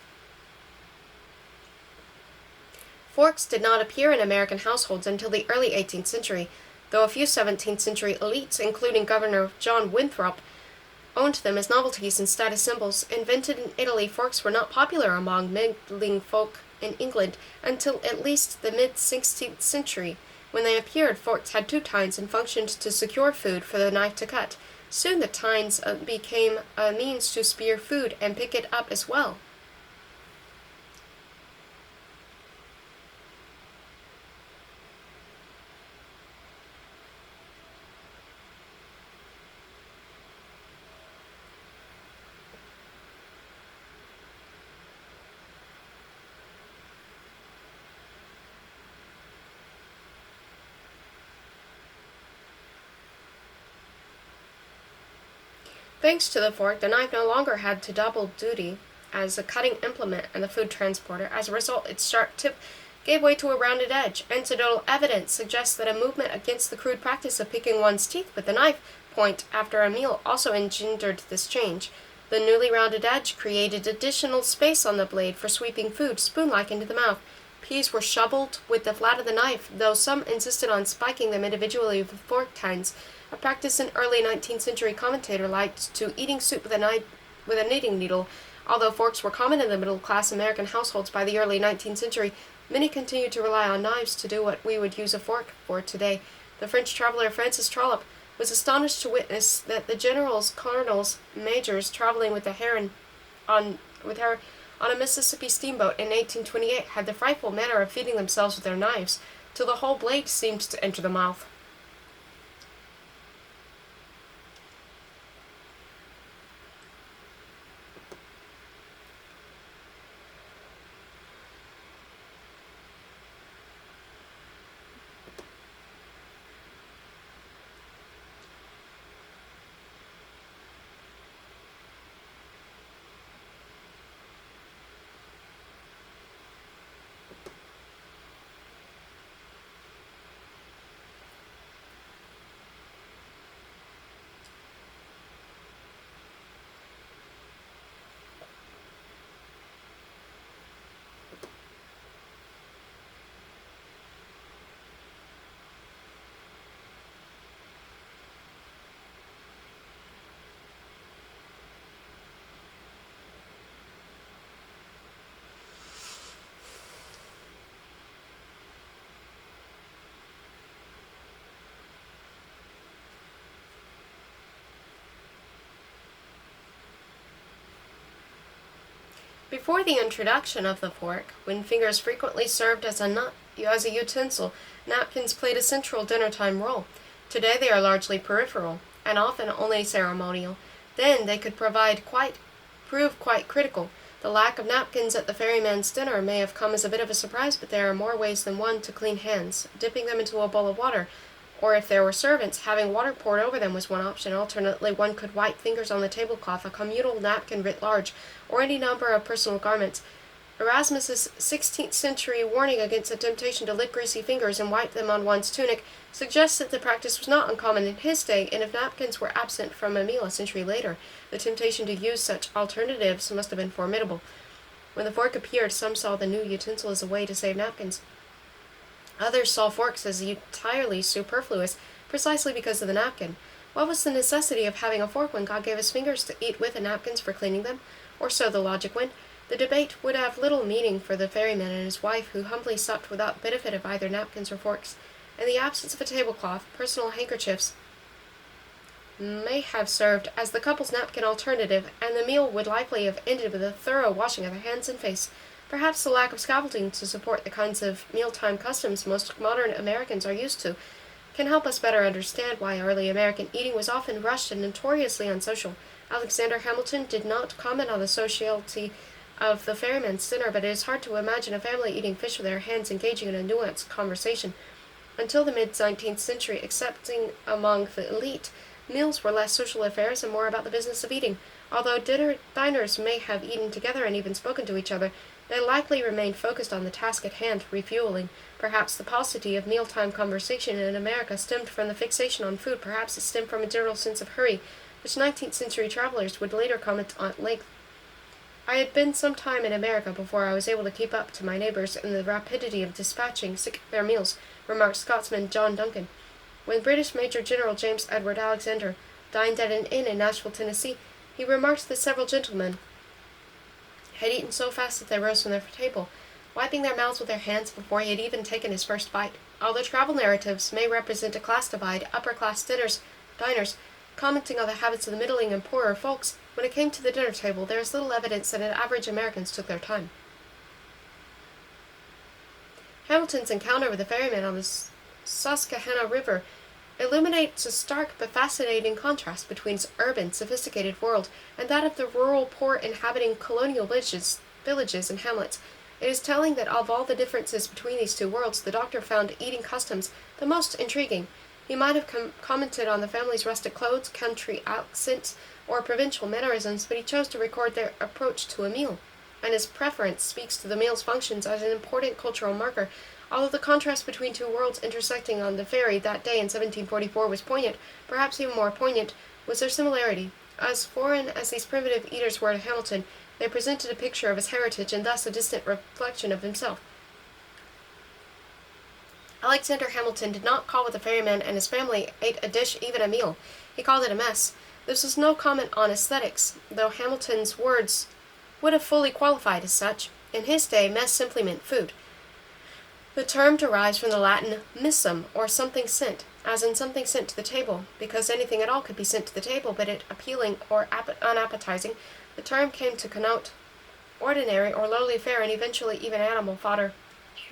A: Forks did not appear in American households until the early 18th century, though a few 17th century elites, including Governor John Winthrop, owned them as novelties and status symbols. Invented in Italy, forks were not popular among middling folk in England until at least the mid-16th century. When they appeared, forks had 2 tines and functioned to secure food for the knife to cut. Soon the tines became a means to spear food and pick it up as well. Thanks to the fork, the knife no longer had to double duty as a cutting implement and the food transporter. As a result, its sharp tip gave way to a rounded edge. Anecdotal evidence suggests that a movement against the crude practice of picking one's teeth with the knife point after a meal also engendered this change. The newly rounded edge created additional space on the blade for sweeping food, spoon-like, into the mouth. Peas were shoveled with the flat of the knife, though some insisted on spiking them individually with fork tines, a practice an early 19th century commentator liked to eating soup with a knitting needle. Although forks were common in the middle-class American households by the early 19th century, many continued to rely on knives to do what we would use a fork for today. The French traveler Francis Trollope was astonished to witness that the generals, colonels, majors traveling with her on a Mississippi steamboat in 1828 had the frightful manner of feeding themselves with their knives, till the whole blade seemed to enter the mouth. Before the introduction of the fork, when fingers frequently served as a utensil, napkins played a central dinner-time role. Today they are largely peripheral, and often only ceremonial. Then they could prove quite critical. The lack of napkins at the ferryman's dinner may have come as a bit of a surprise, but there are more ways than one to clean hands. Dipping them into a bowl of water, or if there were servants, having water poured over them was one option. Alternately, one could wipe fingers on the tablecloth, a communal napkin writ large, or any number of personal garments. Erasmus's 16th century warning against the temptation to lick greasy fingers and wipe them on one's tunic suggests that the practice was not uncommon in his day, and if napkins were absent from a meal a century later, the temptation to use such alternatives must have been formidable. When the fork appeared, some saw the new utensil as a way to save napkins. Others saw forks as entirely superfluous, precisely because of the napkin. What was the necessity of having a fork when God gave us fingers to eat with and napkins for cleaning them? Or so the logic went. The debate would have little meaning for the ferryman and his wife, who humbly supped without benefit of either napkins or forks. In the absence of a tablecloth, personal handkerchiefs may have served as the couple's napkin alternative, and the meal would likely have ended with a thorough washing of their hands and face. Perhaps the lack of scaffolding to support the kinds of mealtime customs most modern Americans are used to can help us better understand why early American eating was often rushed and notoriously unsocial. Alexander Hamilton did not comment on the sociality of the ferryman's dinner, but it is hard to imagine a family eating fish with their hands engaging in a nuanced conversation. Until the mid-19th century, excepting among the elite, meals were less social affairs and more about the business of eating. Although diners may have eaten together and even spoken to each other, they likely remained focused on the task at hand, refueling. Perhaps the paucity of mealtime conversation in America stemmed from the fixation on food. Perhaps it stemmed from a general sense of hurry, which 19th century travelers would later comment on at length. I had been some time in America before I was able to keep up to my neighbors in the rapidity of dispatching their meals, remarked Scotsman John Duncan. When British Major General James Edward Alexander dined at an inn in Nashville, Tennessee, he remarked that several gentlemen had eaten so fast that they rose from their table, wiping their mouths with their hands before he had even taken his first bite. Although travel narratives may represent a class divide, upper-class diners, commenting on the habits of the middling and poorer folks, when it came to the dinner table, there is little evidence that average Americans took their time. Hamilton's encounter with the ferryman on the Susquehanna River illuminates a stark but fascinating contrast between his urban, sophisticated world and that of the rural poor inhabiting colonial villages and hamlets. It is telling that of all the differences between these two worlds, the doctor found eating customs the most intriguing. He might have commented on the family's rustic clothes, country accents, or provincial mannerisms, but he chose to record their approach to a meal, and his preference speaks to the meal's functions as an important cultural marker. Although the contrast between two worlds intersecting on the ferry that day in 1744 was poignant, perhaps even more poignant was their similarity. As foreign as these primitive eaters were to Hamilton, they presented a picture of his heritage and thus a distant reflection of himself. Alexander Hamilton did not call what the ferryman and his family ate a dish, even a meal. He called it a mess. This was no comment on aesthetics, though Hamilton's words would have fully qualified as such. In his day, mess simply meant food. The term derives from the Latin missum, or something sent, as in something sent to the table, because anything at all could be sent to the table, but it appealing or unappetizing. The term came to connote ordinary or lowly fare and eventually even animal fodder.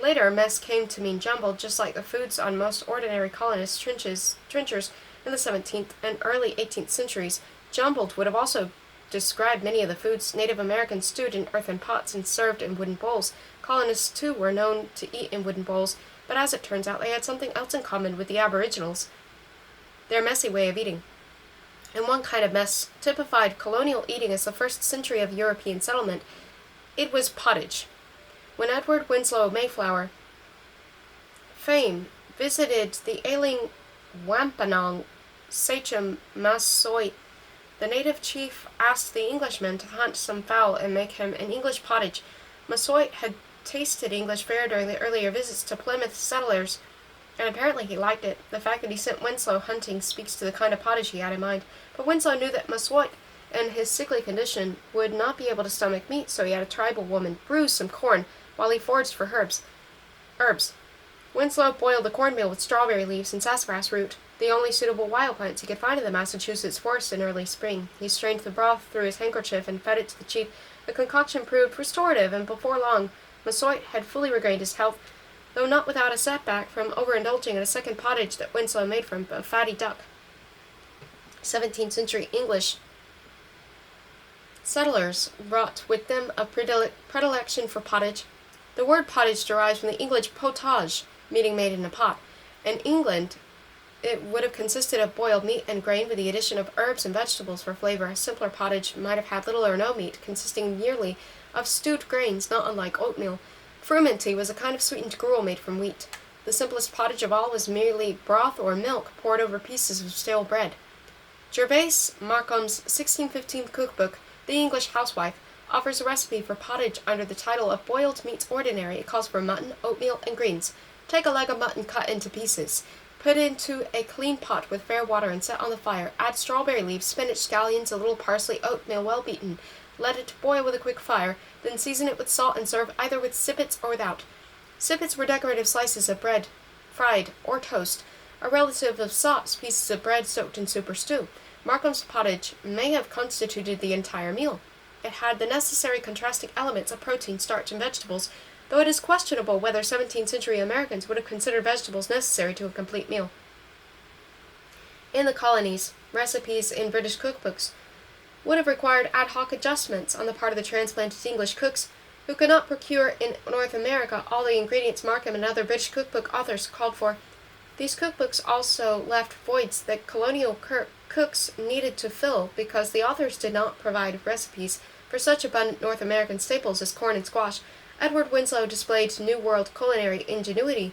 A: Later, mess came to mean jumbled, just like the foods on most ordinary colonist trenchers in the 17th and early 18th centuries. Jumbled would have also described many of the foods Native Americans stewed in earthen pots and served in wooden bowls. Colonists, too, were known to eat in wooden bowls, but as it turns out, they had something else in common with the Aboriginals: their messy way of eating. And one kind of mess typified colonial eating as the first century of European settlement. It was pottage. When Edward Winslow Mayflower fame visited the ailing Wampanoag sachem Massasoit, the native chief asked the Englishman to hunt some fowl and make him an English pottage. Massasoit had tasted English fare during the earlier visits to Plymouth settlers, and apparently he liked it. The fact that he sent Winslow hunting speaks to the kind of pottage he had in mind. But Winslow knew that Massasoit, in his sickly condition, would not be able to stomach meat, so he had a tribal woman bruise some corn while he foraged for herbs. Winslow boiled the cornmeal with strawberry leaves and sassafras root, the only suitable wild plants he could find in the Massachusetts forest in early spring. He strained the broth through his handkerchief and fed it to the chief, The concoction proved restorative, and before long, Massoit had fully regained his health, though not without a setback from overindulging in a second pottage that Winslow made for him, a fatty duck. 17th century English settlers brought with them a predilection for pottage. The word pottage derives from the English potage, meaning made in a pot. In England, it would have consisted of boiled meat and grain with the addition of herbs and vegetables for flavor. A simpler pottage might have had little or no meat, consisting merely of stewed grains, not unlike oatmeal. Frumenty was a kind of sweetened gruel made from wheat. The simplest pottage of all was merely broth or milk poured over pieces of stale bread. Gervase Markham's 1615 cookbook, The English Housewife, offers a recipe for pottage under the title of Boiled Meats Ordinary. It calls for mutton, oatmeal, and greens. Take a leg of mutton cut into pieces. Put into a clean pot with fair water and set on the fire. Add strawberry leaves, spinach, scallions, a little parsley, oatmeal well beaten. Let it boil with a quick fire, then season it with salt and serve either with sippets or without. Sippets were decorative slices of bread, fried or toast, a relative of sops, pieces of bread soaked in soup or stew. Markham's pottage may have constituted the entire meal. It had the necessary contrasting elements of protein, starch, and vegetables, though it is questionable whether 17th century Americans would have considered vegetables necessary to a complete meal. In the colonies, recipes in British cookbooks would have required ad hoc adjustments on the part of the transplanted English cooks, who could not procure in North America all the ingredients Markham and other British cookbook authors called for. These cookbooks also left voids that colonial cooks needed to fill because the authors did not provide recipes for such abundant North American staples as corn and squash. Edward Winslow displayed New World culinary ingenuity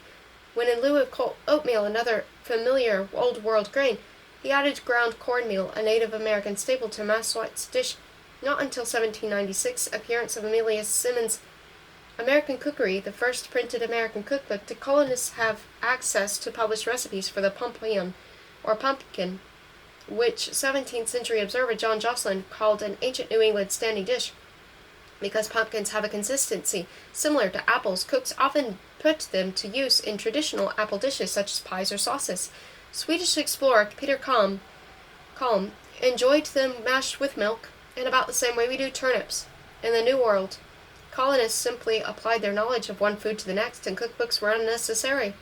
A: when, in lieu of oatmeal and other familiar Old World grain, he added ground cornmeal, a Native American staple, to Massoit's dish. Not until 1796, appearance of Amelia Simmons' American Cookery, the first printed American cookbook, did colonists have access to published recipes for the pompion, or pumpkin, which 17th century observer John Jocelyn called an ancient New England standing dish. Because pumpkins have a consistency similar to apples, cooks often put them to use in traditional apple dishes such as pies or sauces. Swedish explorer Peter Kalm enjoyed them mashed with milk in about the same way we do turnips. In the New World, colonists simply applied their knowledge of one food to the next, and cookbooks were unnecessary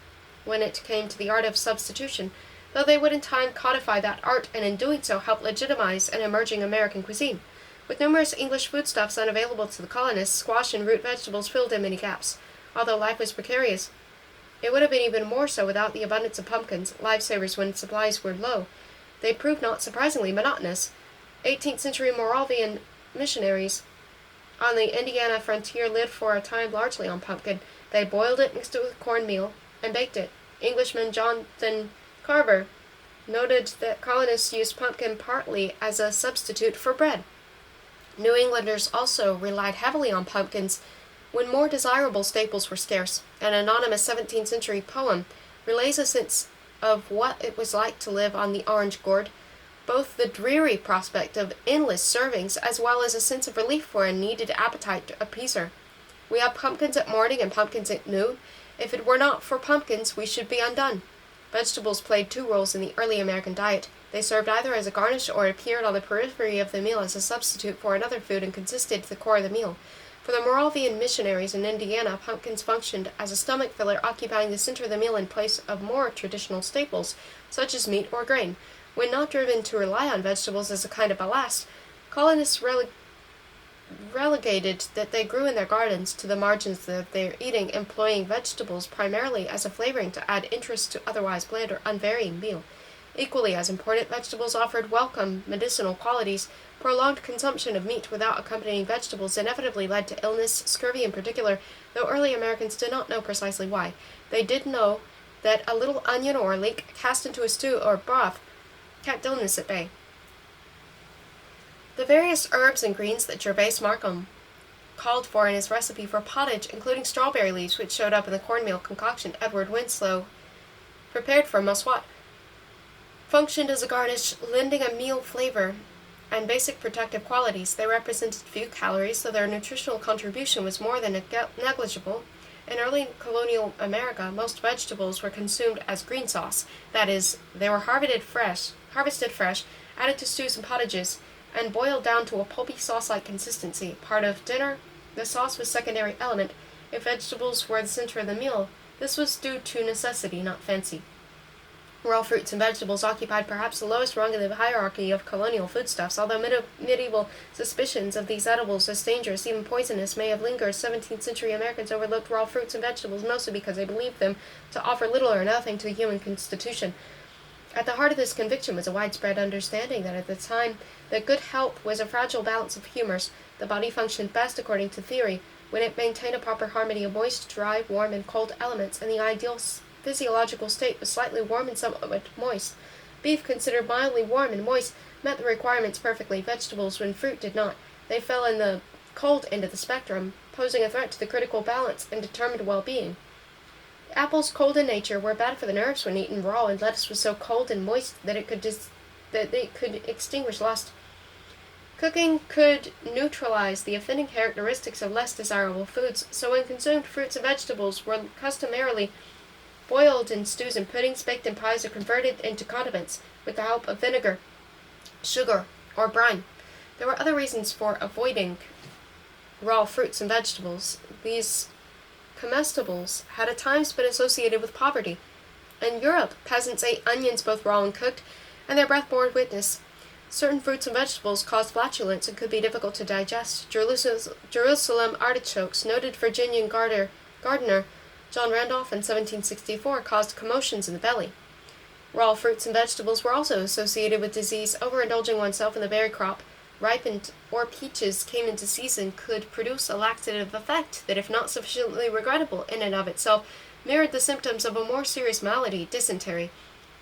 A: when it came to the art of substitution, though they would in time codify that art and in doing so help legitimize an emerging American cuisine. With numerous English foodstuffs unavailable to the colonists, squash and root vegetables filled in many gaps. Although life was precarious, it would have been even more so without the abundance of pumpkins, lifesavers when supplies were low. They proved not surprisingly monotonous. 18th century Moravian missionaries on the Indiana frontier lived for a time largely on pumpkin. They boiled it, mixed it with cornmeal, and baked it. Englishman Jonathan Carver noted that colonists used pumpkin partly as a substitute for bread. New Englanders also relied heavily on pumpkins when more desirable staples were scarce. An anonymous 17th century poem relays a sense of what it was like to live on the orange gourd, both the dreary prospect of endless servings as well as a sense of relief for a needed appetite appeaser. We have pumpkins at morning and pumpkins at noon. If it were not for pumpkins, we should be undone. Vegetables played two roles in the early American diet. They served either as a garnish or appeared on the periphery of the meal as a substitute for another food and consisted the core of the meal. For the Moravian missionaries in Indiana, pumpkins functioned as a stomach filler, occupying the center of the meal in place of more traditional staples, such as meat or grain. When not driven to rely on vegetables as a kind of ballast, colonists relegated that they grew in their gardens to the margins of their eating, employing vegetables primarily as a flavoring to add interest to otherwise bland or unvarying meal. Equally as important, vegetables offered welcome medicinal qualities. Prolonged consumption of meat without accompanying vegetables inevitably led to illness, scurvy in particular, though early Americans did not know precisely why. They did know that a little onion or a leek cast into a stew or broth kept illness at bay. The various herbs and greens that Gervase Markham called for in his recipe for pottage, including strawberry leaves which showed up in the cornmeal concoction Edward Winslow prepared for Massoit, functioned as a garnish, lending a meal flavor and basic protective qualities. They represented few calories, though their nutritional contribution was more than negligible. In early colonial America, most vegetables were consumed as green sauce. That is, they were harvested fresh, added to stews and pottages, and boiled down to a pulpy sauce-like consistency. Part of dinner, the sauce was secondary element. If vegetables were the center of the meal, this was due to necessity, not fancy. Raw fruits and vegetables occupied perhaps the lowest rung in the hierarchy of colonial foodstuffs. Although medieval suspicions of these edibles as dangerous, even poisonous, may have lingered, 17th century Americans overlooked raw fruits and vegetables mostly because they believed them to offer little or nothing to the human constitution. At the heart of this conviction was a widespread understanding that at the time that good health was a fragile balance of humors. The body functioned best, according to theory, when it maintained a proper harmony of moist, dry, warm, and cold elements, and the ideal physiological state was slightly warm and somewhat moist. Beef, considered mildly warm and moist, met the requirements perfectly. Vegetables, when fruit did not, they fell in the cold end of the spectrum, posing a threat to the critical balance and determined well-being. Apples, cold in nature, were bad for the nerves when eaten raw, and lettuce was so cold and moist that it could extinguish lust. Cooking could neutralize the offending characteristics of less desirable foods, so when consumed, fruits and vegetables were customarily boiled in stews and puddings, baked in pies, or converted into condiments with the help of vinegar, sugar, or brine. There were other reasons for avoiding raw fruits and vegetables. These comestibles had at times been associated with poverty. In Europe, peasants ate onions both raw and cooked, and their breath bore witness. Certain fruits and vegetables caused flatulence and could be difficult to digest. Jerusalem artichokes, noted Virginian gardener John Randolph in 1764, caused commotions in the belly. Raw fruits and vegetables were also associated with disease. Overindulging oneself in the berry crop, ripened or peaches came into season, could produce a laxative effect that, if not sufficiently regrettable in and of itself, mirrored the symptoms of a more serious malady, dysentery.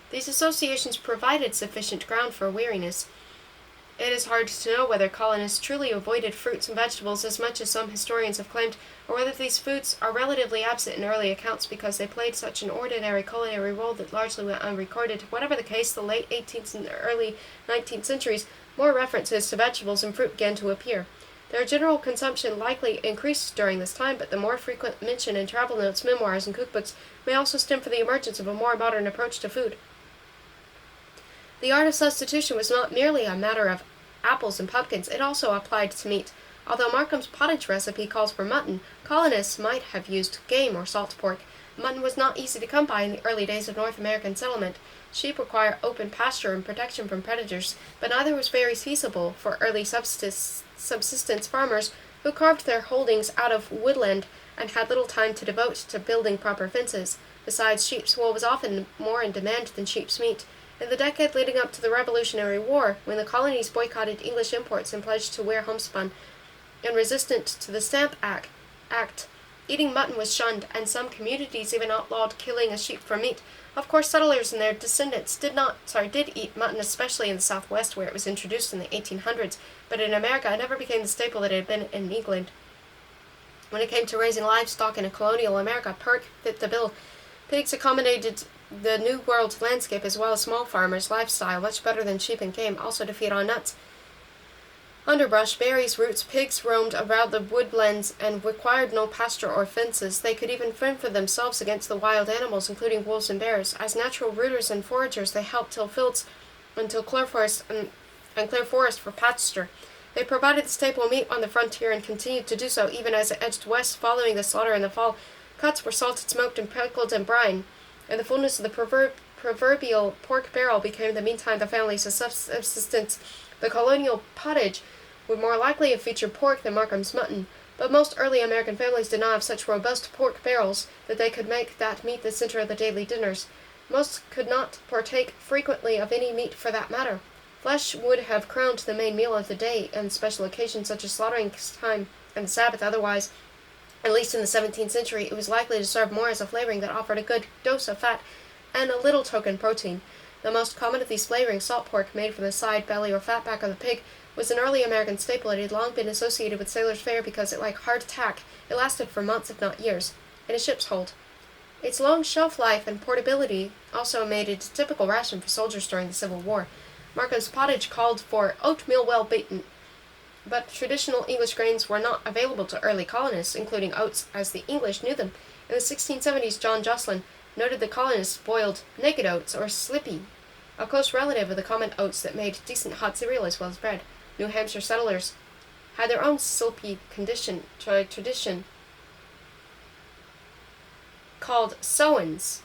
A: These associations provided sufficient ground for weariness. It is hard to know whether colonists truly avoided fruits and vegetables as much as some historians have claimed, or whether these foods are relatively absent in early accounts because they played such an ordinary culinary role that largely went unrecorded. Whatever the case, the late 18th and early 19th centuries, more references to vegetables and fruit began to appear. Their general consumption likely increased during this time, but the more frequent mention in travel notes, memoirs, and cookbooks may also stem from the emergence of a more modern approach to food. The art of substitution was not merely a matter of apples and pumpkins, it also applied to meat. Although Markham's pottage recipe calls for mutton, colonists might have used game or salt pork. Mutton was not easy to come by in the early days of North American settlement. Sheep require open pasture and protection from predators, but neither was very feasible for early subsistence farmers who carved their holdings out of woodland and had little time to devote to building proper fences. Besides, sheep's wool was often more in demand than sheep's meat. In the decade leading up to the Revolutionary War, when the colonies boycotted English imports and pledged to wear homespun, and resistant to the Stamp Act, eating mutton was shunned, and some communities even outlawed killing a sheep for meat. Of course, settlers and their descendants did eat mutton, especially in the Southwest, where it was introduced in the 1800s, but in America it never became the staple that it had been in England. When it came to raising livestock in a colonial America, pork fit the bill. Pigs accommodated the New World landscape as well as small farmers' lifestyle much better than sheep and game, also to feed on nuts, underbrush, berries, roots. Pigs roamed around the woodlands and required no pasture or fences. They could even fend for themselves against the wild animals, including wolves and bears. As natural rooters and foragers, they helped till fields until clear forest for pasture. They provided the staple meat on the frontier and continued to do so even as it edged west following the slaughter in the fall. Cuts were salted, smoked, and pickled in brine. In the fullness of the proverbial pork barrel became the meantime the family's subsistence. The colonial pottage would more likely have featured pork than Markham's mutton, but most early American families did not have such robust pork barrels that they could make that meat the center of the daily dinners. Most could not partake frequently of any meat for that matter. Flesh would have crowned the main meal of the day on special occasions such as slaughtering time and the Sabbath. Otherwise, at least in the 17th century, it was likely to serve more as a flavoring that offered a good dose of fat and a little token protein. The most common of these flavorings, salt pork made from the side, belly, or fat back of the pig, was an early American staple. It had long been associated with sailors' fare because, like hard tack, it lasted for months if not years, in a ship's hold. Its long shelf life and portability also made it a typical ration for soldiers during the Civil War. Markham's pottage called for oatmeal well beaten, but traditional English grains were not available to early colonists, including oats as the English knew them. In the 1670s, John Jocelyn noted the colonists boiled naked oats or slippy, a close relative of the common oats that made decent hot cereal as well as bread. New Hampshire settlers had their own silky tradition called sowens,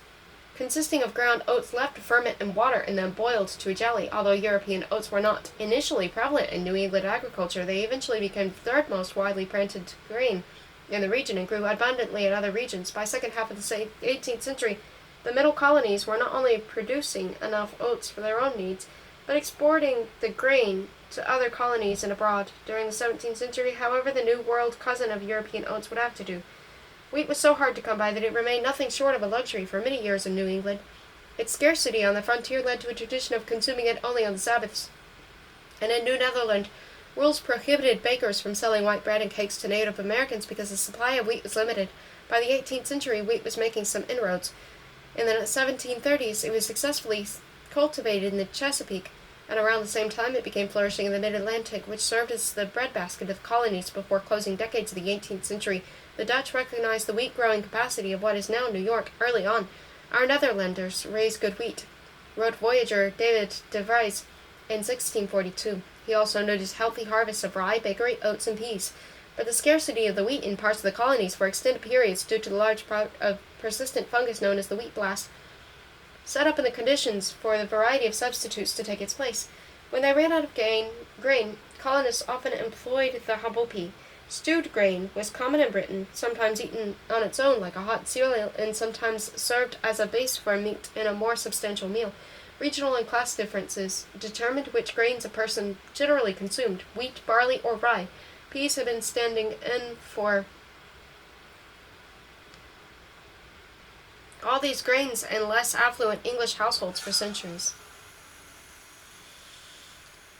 A: consisting of ground oats left to ferment in water and then boiled to a jelly. Although European oats were not initially prevalent in New England agriculture, they eventually became the third most widely planted grain in the region and grew abundantly in other regions. By the second half of the 18th century, the middle colonies were not only producing enough oats for their own needs, but exporting the grain to other colonies and abroad. During the 17th century, however, the New World cousin of European oats would have to do. Wheat was so hard to come by that it remained nothing short of a luxury for many years in New England. Its scarcity on the frontier led to a tradition of consuming it only on the Sabbaths. And in New Netherland, rules prohibited bakers from selling white bread and cakes to Native Americans because the supply of wheat was limited. By the 18th century, wheat was making some inroads. In the 1730s, it was successfully cultivated in the Chesapeake, and around the same time it began flourishing in the mid-Atlantic, which served as the breadbasket of the colonies before closing decades of the 18th century. The Dutch recognized the wheat-growing capacity of what is now New York early on. Our Netherlanders raised good wheat, wrote voyager David de Vries in 1642. He also noticed healthy harvests of rye, bakery, oats, and peas. But the scarcity of the wheat in parts of the colonies for extended periods due to the large of persistent fungus known as the wheat blast set up in the conditions for the variety of substitutes to take its place. When they ran out of grain, colonists often employed the humble pea. Stewed grain was common in Britain, sometimes eaten on its own like a hot cereal, and sometimes served as a base for meat in a more substantial meal. Regional and class differences determined which grains a person generally consumed: wheat, barley, or rye. Peas had been standing in for all these grains in less affluent English households for centuries.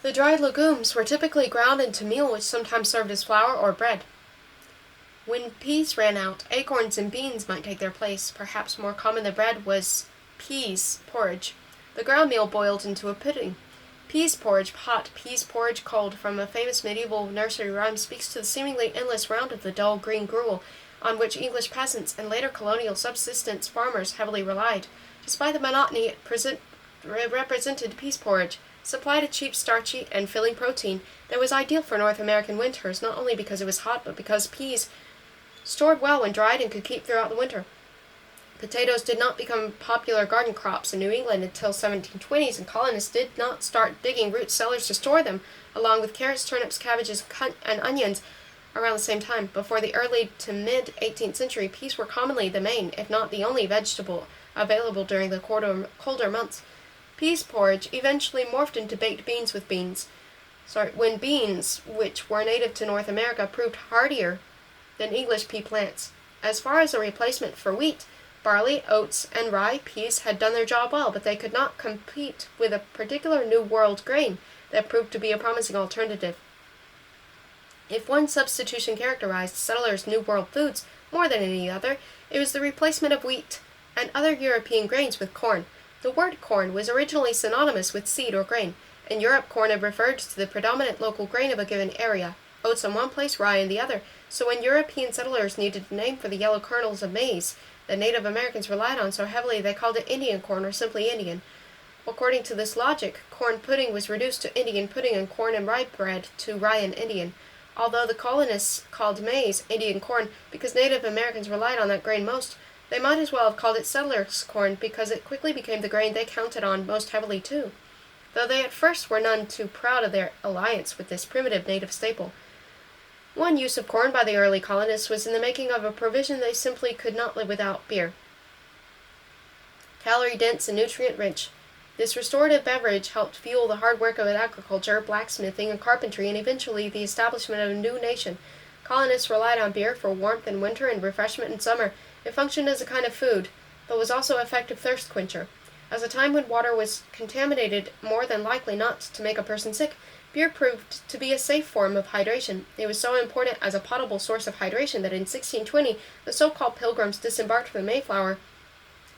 A: The dried legumes were typically ground into meal, which sometimes served as flour or bread. When peas ran out, acorns and beans might take their place. Perhaps more common than bread was peas porridge, the ground meal boiled into a pudding. Peas porridge hot, peas porridge cold, from a famous medieval nursery rhyme, speaks to the seemingly endless round of the dull green gruel on which English peasants and later colonial subsistence farmers heavily relied. Despite the monotony it represented, peas porridge supplied a cheap, starchy, and filling protein that was ideal for North American winters, not only because it was hot, but because peas stored well when dried and could keep throughout the winter. Potatoes did not become popular garden crops in New England until 1720s, and colonists did not start digging root cellars to store them, along with carrots, turnips, cabbages, and onions, around the same time. Before the early to mid-18th century, peas were commonly the main, if not the only, vegetable available during the colder months. Peas porridge eventually morphed into baked beans with when beans, which were native to North America, proved hardier than English pea plants. As far as a replacement for wheat, barley, oats, and rye, peas had done their job well, but they could not compete with a particular New World grain that proved to be a promising alternative. If one substitution characterized settlers' New World foods more than any other, it was the replacement of wheat and other European grains with corn. The word corn was originally synonymous with seed or grain. In Europe, corn had referred to the predominant local grain of a given area, oats in one place, rye in the other. So when European settlers needed a name for the yellow kernels of maize that Native Americans relied on so heavily, they called it Indian corn or simply Indian. According to this logic, corn pudding was reduced to Indian pudding and corn and rye bread to rye and Indian. Although the colonists called maize Indian corn because Native Americans relied on that grain most, they might as well have called it settlers' corn because it quickly became the grain they counted on most heavily too, though they at first were none too proud of their alliance with this primitive native staple. One use of corn by the early colonists was in the making of a provision they simply could not live without: beer. Calorie-dense and nutrient-rich, this restorative beverage helped fuel the hard work of agriculture, blacksmithing, and carpentry, and eventually the establishment of a new nation. Colonists relied on beer for warmth in winter and refreshment in summer. It functioned as a kind of food, but was also an effective thirst quencher. As a time when water was contaminated more than likely not to make a person sick, beer proved to be a safe form of hydration. It was so important as a potable source of hydration that in 1620 the so-called Pilgrims disembarked from the Mayflower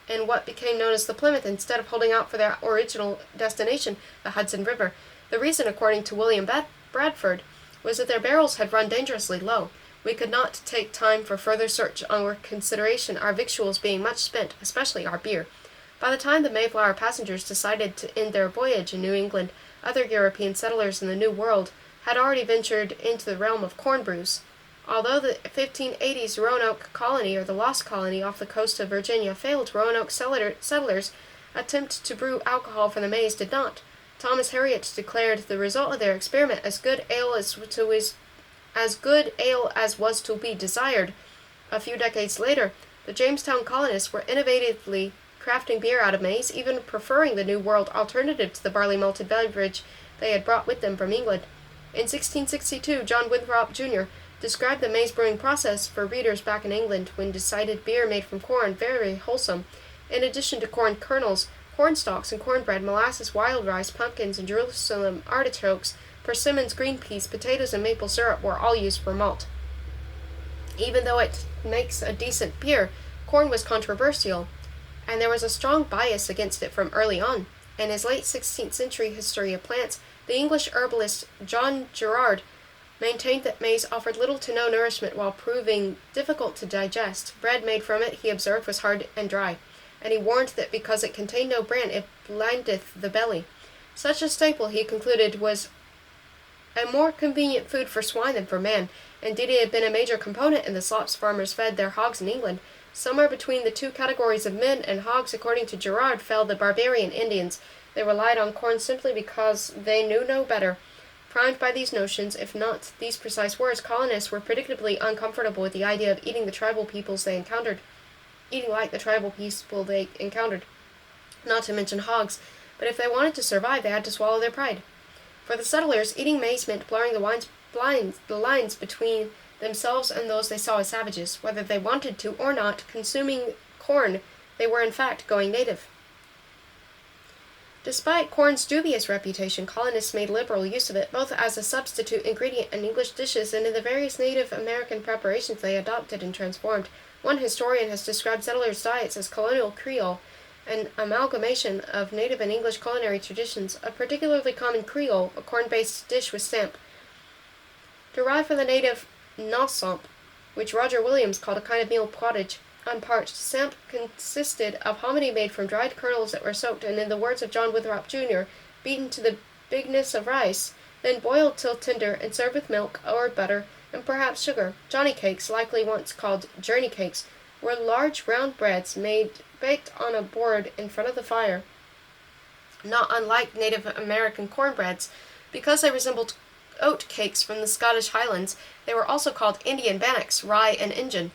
A: in what became known as the Plymouth instead of holding out for their original destination, the Hudson River. The reason, according to William Bradford, was that their barrels had run dangerously low. We could not take time for further search or consideration, our victuals being much spent, especially our beer. By the time the Mayflower passengers decided to end their voyage in New England, other European settlers in the New World had already ventured into the realm of corn brews. Although the 1580s Roanoke colony, or the Lost Colony, off the coast of Virginia failed, Roanoke settlers' attempt to brew alcohol from the maize did not. Thomas Harriot declared the result of their experiment as good ale as was to be desired. A few decades later, the Jamestown colonists were innovatively crafting beer out of maize, even preferring the New World alternative to the barley malted beverage they had brought with them from England. In 1662, John Winthrop, Jr. described the maize brewing process for readers back in England when decided beer made from corn very wholesome. In addition to corn kernels, corn stalks and cornbread, molasses, wild rice, pumpkins, and Jerusalem artichokes, persimmons, green peas, potatoes, and maple syrup were all used for malt. Even though it makes a decent beer, corn was controversial, and there was a strong bias against it from early on. In his late 16th century History of Plants, the English herbalist John Gerard maintained that maize offered little to no nourishment while proving difficult to digest. Bread made from it, he observed, was hard and dry, and he warned that because it contained no bran, it blindeth the belly. Such a staple, he concluded, was a more convenient food for swine than for man. Indeed, it had been a major component in the slops farmers fed their hogs in England. Somewhere between the two categories of men and hogs, according to Gerard, fell the barbarian Indians. They relied on corn simply because they knew no better. Primed by these notions, if not these precise words, colonists were predictably uncomfortable with the idea of eating like the tribal people they encountered. Not to mention hogs, but if they wanted to survive, they had to swallow their pride. For the settlers, eating maize meant blurring the lines between themselves and those they saw as savages. Whether they wanted to or not, consuming corn, they were in fact going native. Despite corn's dubious reputation, colonists made liberal use of it, both as a substitute ingredient in English dishes and in the various Native American preparations they adopted and transformed. One historian has described settlers' diets as colonial Creole, an amalgamation of Native and English culinary traditions. A particularly common Creole, a corn-based dish with samp, derived from the native nasamp, which Roger Williams called a kind of meal pottage. Unparched samp consisted of hominy made from dried kernels that were soaked and, in the words of John Winthrop, Jr., beaten to the bigness of rice, then boiled till tender and served with milk or butter and perhaps sugar. Johnny cakes, likely once called journey cakes, were large round breads baked on a board in front of the fire. Not unlike Native American cornbreads, because they resembled oat cakes from the Scottish Highlands, they were also called Indian bannocks, rye, and injun.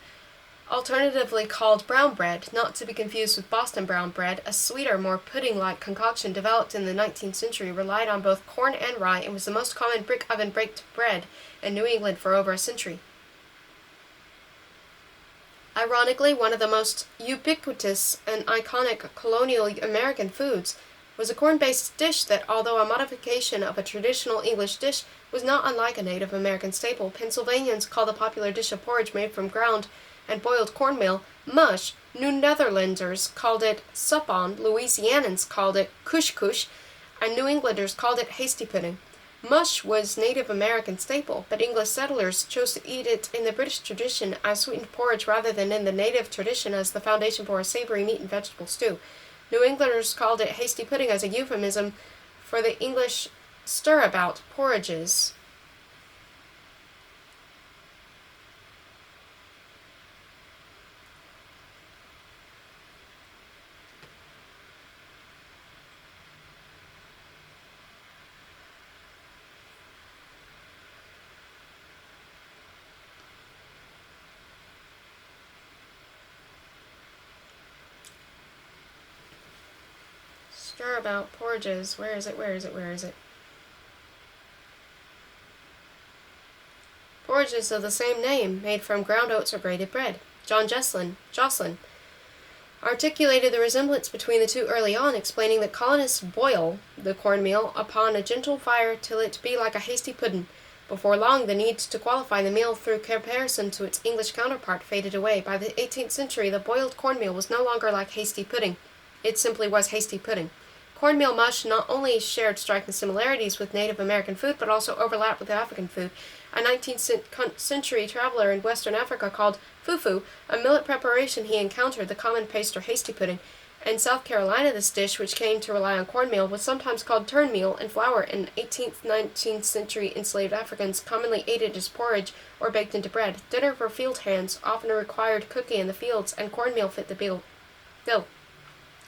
A: Alternatively called brown bread, not to be confused with Boston brown bread, a sweeter, more pudding-like concoction developed in the 19th century, relied on both corn and rye, and was the most common brick-oven baked bread in New England for over a century. Ironically, one of the most ubiquitous and iconic colonial American foods was a corn-based dish that, although a modification of a traditional English dish, was not unlike a Native American staple. Pennsylvanians call the popular dish of porridge made from ground and boiled cornmeal mush. New Netherlanders called it suppon, Louisianans called it kush, and New Englanders called it hasty pudding. Mush was Native American staple, but English settlers chose to eat it in the British tradition as sweetened porridge rather than in the native tradition as the foundation for a savory meat and vegetable stew. New Englanders called it hasty pudding as a euphemism for the English stirabout porridges. Stirabout porridges. Where is it? Porridges of the same name, made from ground oats or grated bread. John Jocelyn articulated the resemblance between the two early on, explaining that colonists boil the cornmeal upon a gentle fire till it be like a hasty pudding. Before long, the need to qualify the meal through comparison to its English counterpart faded away. By the 18th century, the boiled cornmeal was no longer like hasty pudding. It simply was hasty pudding. Cornmeal mush not only shared striking similarities with Native American food, but also overlapped with African food. A 19th century traveler in Western Africa called fufu, a millet preparation he encountered, the common paste or hasty pudding, In South Carolina, this dish, which came to rely on cornmeal, was sometimes called turned meal and flour, and 18th–19th century enslaved Africans commonly ate it as porridge or baked into bread. Dinner for field hands often required cooking in the fields, and cornmeal fit the bill.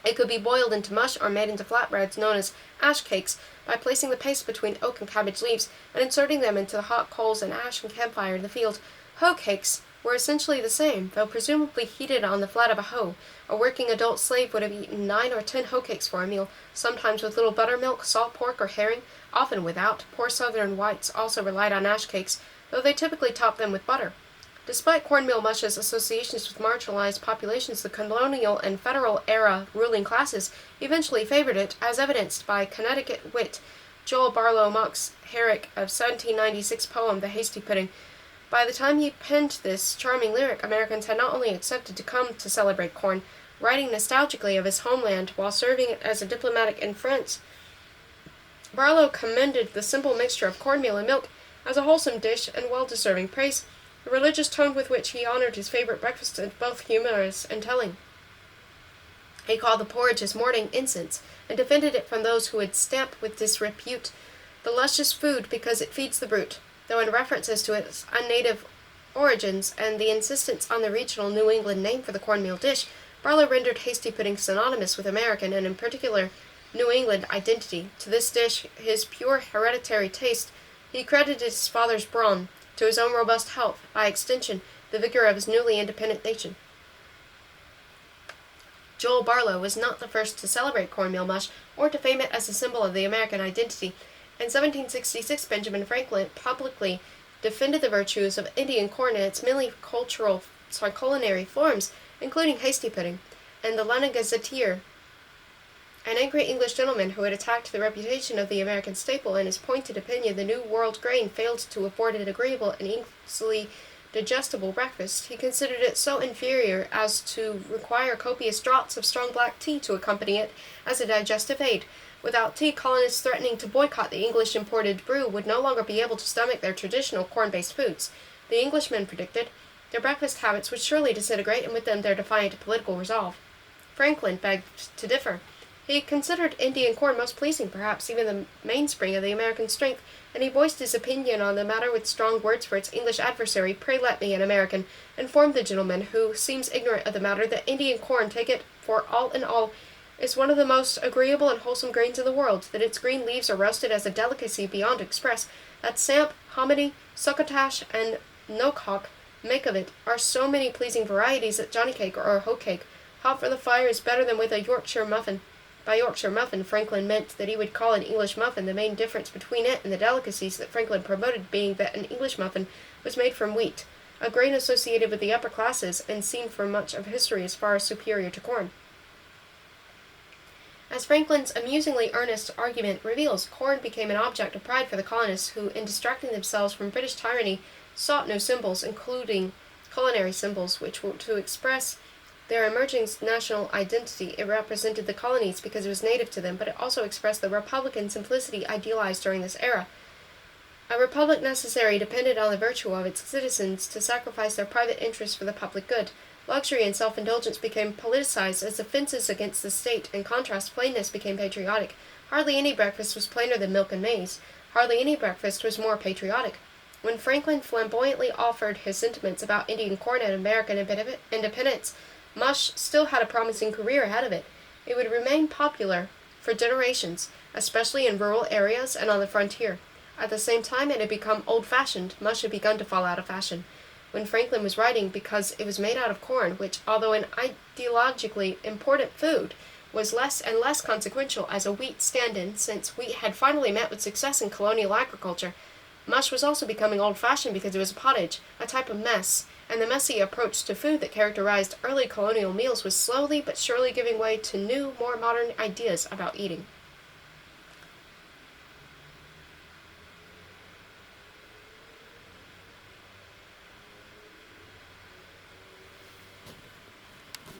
A: It could be boiled into mush or made into flatbreads known as ash cakes by placing the paste between oak and cabbage leaves and inserting them into the hot coals and ash and campfire in the field. Hoe cakes were essentially the same, though presumably heated on the flat of a hoe. A working adult slave would have eaten 9 or 10 hoe cakes for a meal, sometimes with little buttermilk, salt pork, or herring, often without. Poor southern whites also relied on ash cakes, though they typically topped them with butter. Despite cornmeal mush's associations with marginalized populations, the colonial and federal-era ruling classes eventually favored it, as evidenced by Connecticut wit Joel Barlow Monk's Herrick of 1796 poem The Hasty Pudding. By the time he penned this charming lyric, Americans had not only accepted to come to celebrate corn, writing nostalgically of his homeland while serving it as a diplomatic in France. Barlow commended the simple mixture of cornmeal and milk as a wholesome dish and well-deserving praise. The religious tone with which he honored his favorite breakfast is both humorous and telling. He called the porridge his morning incense, and defended it from those who would stamp with disrepute the luscious food because it feeds the brute, though in references to its unnative origins and the insistence on the regional New England name for the cornmeal dish, Barlow rendered hasty pudding synonymous with American, and in particular New England, identity. To this dish, his pure hereditary taste, he credited his father's brawn, to his own robust health, by extension, the vigor of his newly independent nation. Joel Barlow was not the first to celebrate cornmeal mush or to fame it as a symbol of the American identity. In 1766, Benjamin Franklin publicly defended the virtues of Indian corn and its many culinary forms, including hasty pudding, and the London Gazetteer, an angry English gentleman who had attacked the reputation of the American staple. In his pointed opinion, the New World grain failed to afford an agreeable and easily digestible breakfast. He considered it so inferior as to require copious draughts of strong black tea to accompany it as a digestive aid. Without tea, colonists threatening to boycott the English imported brew would no longer be able to stomach their traditional corn-based foods. The Englishmen predicted their breakfast habits would surely disintegrate, and with them their defiant political resolve. Franklin begged to differ. He considered Indian corn most pleasing, perhaps even the mainspring of the American strength, and he voiced his opinion on the matter with strong words for its English adversary. Pray let me, an American, inform the gentleman, who seems ignorant of the matter, that Indian corn, take it for all in all, is one of the most agreeable and wholesome grains in the world, that its green leaves are roasted as a delicacy beyond express, that samp, hominy, succotash, and nocock make of it are so many pleasing varieties that Johnny cake or hoe cake, hot from the fire, is better than with a Yorkshire muffin. By Yorkshire muffin, Franklin meant that he would call an English muffin, the main difference between it and the delicacies that Franklin promoted being that an English muffin was made from wheat, a grain associated with the upper classes and seen for much of history as far as superior to corn. As Franklin's amusingly earnest argument reveals, corn became an object of pride for the colonists who, in distracting themselves from British tyranny, sought new symbols, including culinary symbols, which were to express their emerging national identity. It represented the colonies because it was native to them, but it also expressed the republican simplicity idealized during this era. A republic necessary depended on the virtue of its citizens to sacrifice their private interests for the public good. Luxury and self-indulgence became politicized as offenses against the state. In contrast, plainness became patriotic. Hardly any breakfast was plainer than milk and maize. Hardly any breakfast was more patriotic. When Franklin flamboyantly offered his sentiments about Indian corn and American independence, mush still had a promising career ahead of it. It would remain popular for generations, especially in rural areas and on the frontier. At the same time, it had become old-fashioned. Mush had begun to fall out of fashion when Franklin was writing, because it was made out of corn, which, although an ideologically important food, was less and less consequential as a wheat stand-in, since wheat had finally met with success in colonial agriculture. Mush was also becoming old-fashioned because it was a pottage, a type of mess, and the messy approach to food that characterized early colonial meals was slowly but surely giving way to new, more modern ideas about eating.